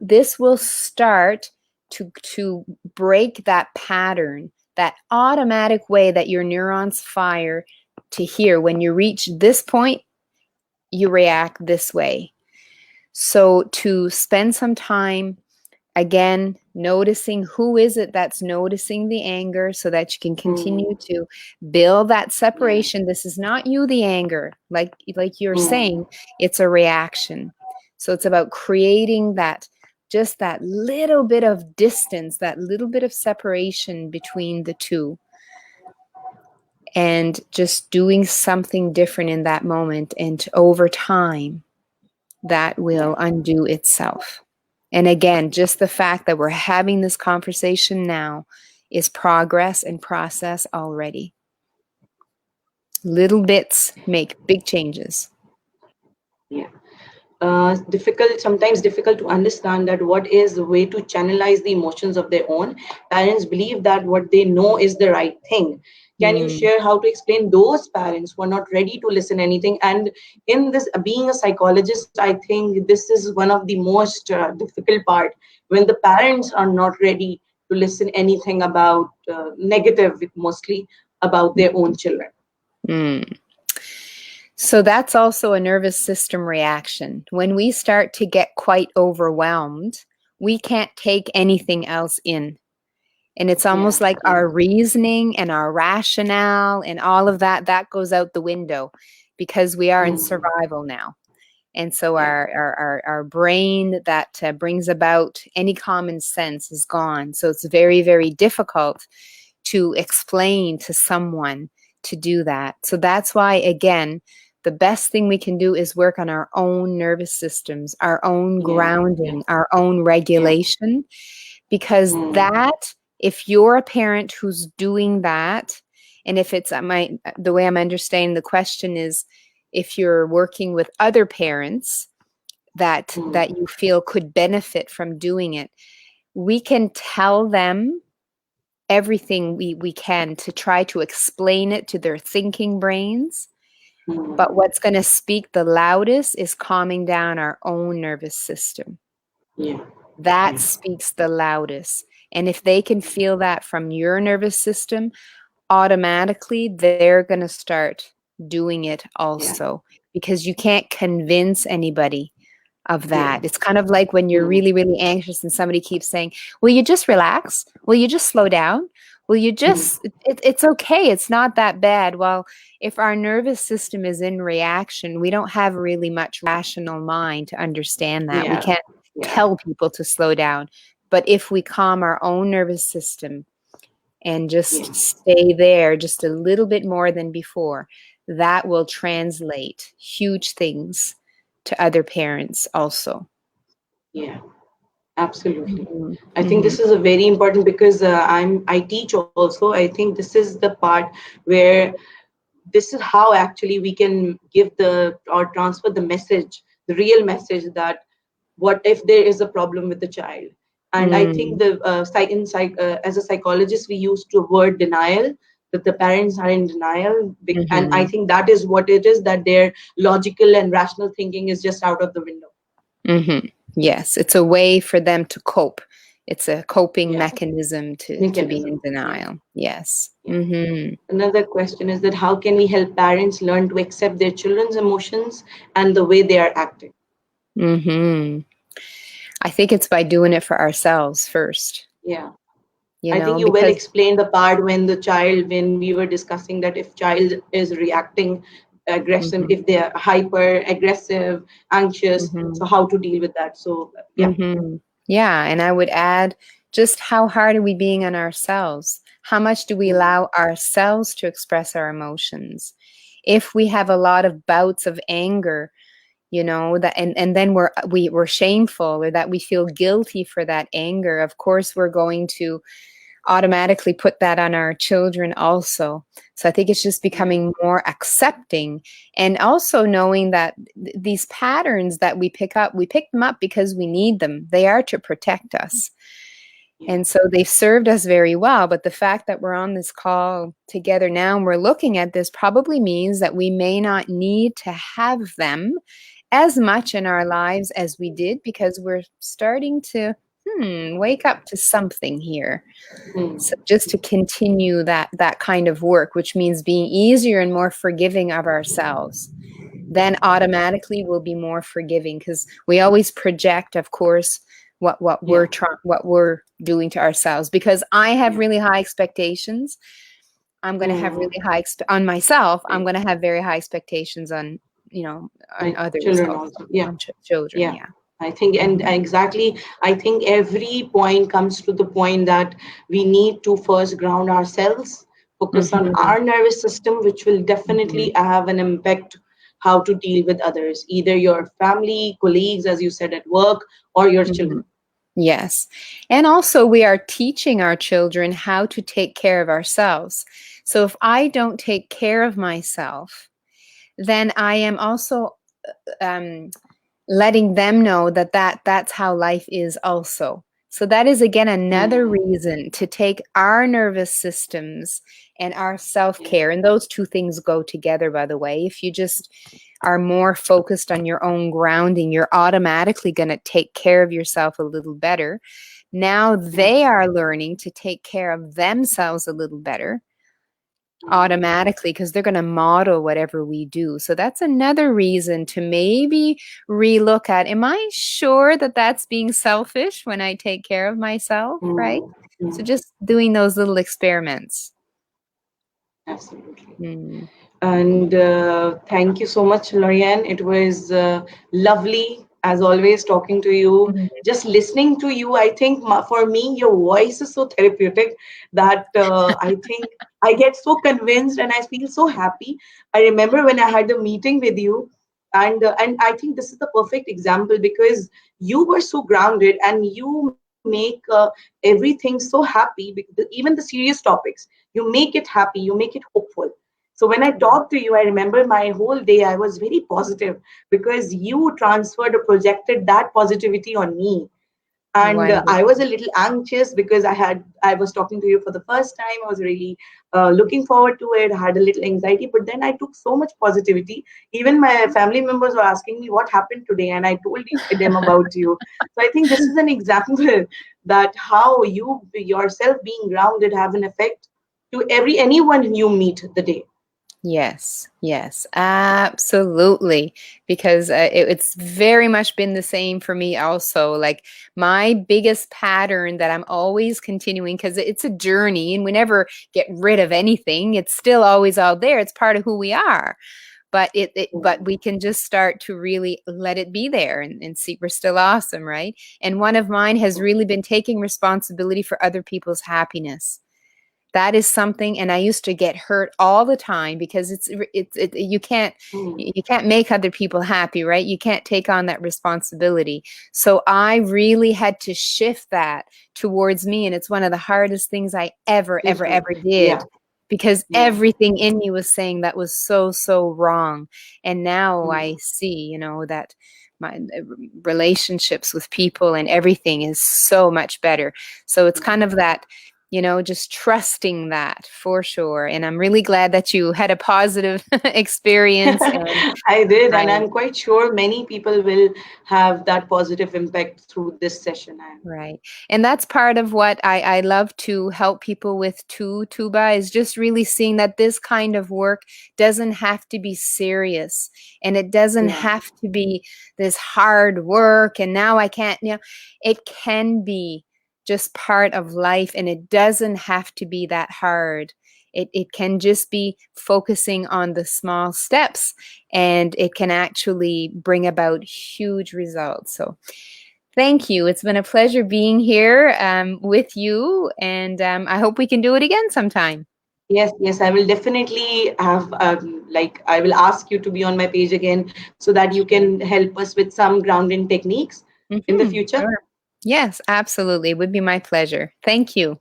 This will start to break that pattern, that automatic way that your neurons fire to hear. When you reach this point, you react this way. So to spend some time, again, noticing who is it that's noticing the anger so that you can continue to build that separation. This is not you, the anger. Like you're saying, it's a reaction. So it's about creating that, just that little bit of distance, that little bit of separation between the two. And just doing something different in that moment. And over time, that will undo itself. And again, just the fact that we're having this conversation now is progress and process already. Little bits make big changes. Yeah. Sometimes difficult to understand that what is the way to channelize the emotions of their own. Parents believe that what they know is the right thing. Can you share how to explain those parents who are not ready to listen anything? And in this, being a psychologist, I think this is one of the most difficult part, when the parents are not ready to listen anything about negative, mostly about their own children. So that's also a nervous system reaction. When we start to get quite overwhelmed, we can't take anything else in. And it's almost like our reasoning and our rationale and all of that goes out the window, because we are in survival now. And so our brain that brings about any common sense is gone. So it's very, very difficult to explain to someone to do that. So that's why, again, the best thing we can do is work on our own nervous systems, our own grounding, our own regulation, because that, if you're a parent who's doing that, and if it's the way I'm understanding the question is, if you're working with other parents that you feel could benefit from doing it, we can tell them everything we can to try to explain it to their thinking brains. But what's going to speak the loudest is calming down our own nervous system. That speaks the loudest. And if they can feel that from your nervous system, automatically they're going to start doing it also, because you can't convince anybody of that. It's kind of like when you're really, really anxious and somebody keeps saying, will you just relax? Will you just slow down? Will you just, it's okay. It's not that bad. Well, if our nervous system is in reaction, we don't have really much rational mind to understand that. We can't tell people to slow down. But if we calm our own nervous system and just stay there just a little bit more than before, that will translate huge things to other parents also. Absolutely. I think this is a very important, because I teach also. I think this is the part where this is how actually we can give or transfer the message, the real message, that what if there is a problem with the child. And I think as a psychologist, we use the word denial, that the parents are in denial. And I think that is what it is, that their logical and rational thinking is just out of the window. Yes, it's a way for them to cope. It's a coping mechanism to be in denial. Yes. Another question is that how can we help parents learn to accept their children's emotions and the way they are acting? I think it's by doing it for ourselves first. I think you well explained the part when we were discussing that if child is reacting aggression, if they are hyper aggressive, anxious, so how to deal with that. So and I would add, just how hard are we being on ourselves? How much do we allow ourselves to express our emotions? If we have a lot of bouts of anger, that and then we're shameful, or that we feel guilty for that anger, of course we're going to automatically put that on our children also. So I think it's just becoming more accepting, and also knowing that these patterns that we pick them up because we need them. They are to protect us. Yeah. And so they've served us very well. But the fact that we're on this call together now and we're looking at this probably means that we may not need to have them as much in our lives as we did, because we're starting to wake up to something here. Hmm. So just to continue that kind of work, which means being easier and more forgiving of ourselves, then automatically we'll be more forgiving, because we always project, of course, what Yeah. we're doing to ourselves. Because I have Yeah. really high expectations, I'm going to have Hmm. really high on myself. I'm Right. going to have very high expectations on, on My others children also, also. Yeah. on children. Yeah. Yeah. I think, and exactly, I think every point comes to the point that we need to first ground ourselves, focus on Hmm. our nervous system, which will Hmm. definitely have an impact how to deal with others, either your family, colleagues, as you said, at work, or your Hmm. children. Yes. And also, we are teaching our children how to take care of ourselves. So if I don't take care of myself, then I am also um, letting them know that's how life is also. So that is again another Hmm. reason to take our nervous systems and our Yeah. self-care, and those two things go together, by the way. If you just are more focused on your own grounding, you're automatically going to take care of yourself a little better. Now Yeah. they are learning to take care of themselves a little better Hmm. automatically, because they're going to model whatever we do. So that's another reason to maybe relook at, am I sure that that's being selfish when I take care of myself, right? Hmm. So Hmm. just doing those little experiments. Absolutely. Mm. And thank you so much, Lorianne. It was lovely, as always, talking to you. Mhm. Just listening to you, I think for me, your voice is so therapeutic that I think I get so convinced and I feel so happy. I remember when I had a meeting with you, and I think this is the perfect example because you were so grounded and you make everything so happy. Because even the serious topics, you make it happy, you make it hopeful. So when I talked to you, I remember my whole day, I was very positive because you transferred or projected that positivity on me. And I was Wonderful. a little anxious because I was talking to you for the first time. I was really looking forward to it. I had a little anxiety, but then I took so much positivity. Even my family members were asking me what happened today, and I told them about you. So I think this is an example that how you yourself being grounded have an effect to anyone you meet the day. Yes, yes, absolutely. Because it's very much been the same for me also. Like my biggest pattern that I'm always continuing, because it's a journey and we never get rid of anything. It's still always out there. It's part of who we are. But but we can just start to really let it be there and see we're still awesome, right? And one of mine has really been taking responsibility for other people's happiness. That is something, and I used to get hurt all the time because you can't Mm, you can't make other people happy, right? You can't take on that responsibility. So I really had to shift that towards me, and it's one of the hardest things I ever yeah, did, because yeah. everything in me was saying that was so wrong. And now I Mm, see, that my relationships with people and everything is so much better. So it's kind of that, just trusting that for sure. And I'm really glad that you had a positive experience. And I did, and right, I'm quite sure many people will have that positive impact through this session. right. And that's part of what I love to help people with too, Tuba, is just really seeing that this kind of work doesn't have to be serious, and it doesn't Yeah. have to be this hard work. And now I can't, it can be just part of life, and it doesn't have to be that hard. It can just be focusing on the small steps, and it can actually bring about huge results. So thank you. It's been a pleasure being here with you, and I hope we can do it again sometime. Yes, yes, I will definitely have like I will ask you to be on my page again so that you Sure. can help us with some grounding techniques in the future. Sure. Yes, absolutely. It would be my pleasure. Thank you.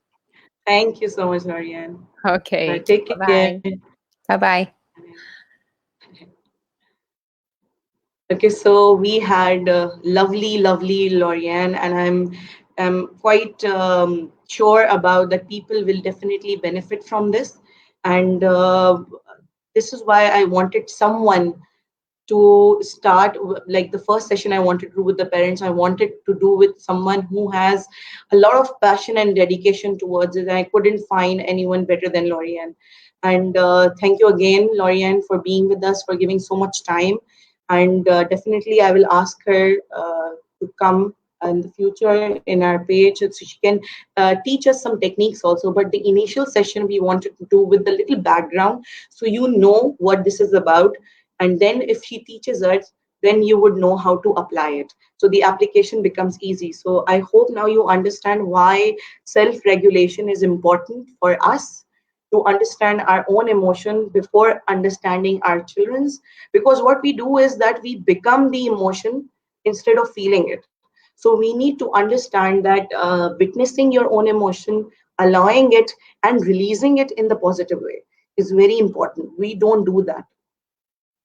Thank you so much, Lorianne. Okay. Take care. Bye-bye. Bye-bye. Okay, so we had lovely, lovely Lorianne, and I'm quite sure about that people will definitely benefit from this. And this is why I wanted someone to start like the first session I wanted to do with the parents. I wanted to do with someone who has a lot of passion and dedication towards it. And I couldn't find anyone better than Lori Ann. And thank you again, Lori Ann, for being with us, for giving so much time. And definitely, I will ask her to come in the future in our page so she can teach us some techniques also. But the initial session we wanted to do with the little background so you know what this is about, and then if she teaches us, then you would know how to apply it, so the application becomes easy. So I hope now you understand why self regulation is important for us, to understand our own emotion before understanding our children's, because what we do is that we become the emotion instead of feeling it. So we need to understand that witnessing your own emotion, allowing it, and releasing it in the positive way is very important. We don't do that.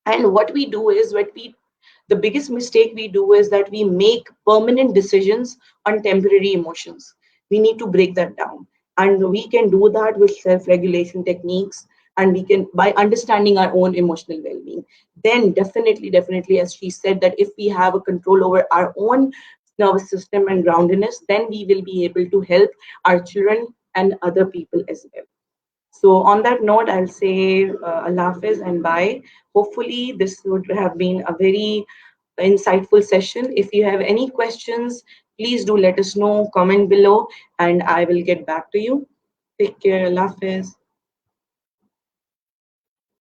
And what we do is the biggest mistake we do is that we make permanent decisions on temporary emotions. We need to break that down. And we can do that with self-regulation techniques, and we can by understanding our own emotional well-being. Then definitely, as she said, that if we have a control over our own nervous system and groundedness, then we will be able to help our children and other people as well. So on that note, I'll say Allah Hafiz and bye. Hopefully, this would have been a very insightful session. If you have any questions, please do let us know, comment below, and I will get back to you. Take care. Allah Hafiz.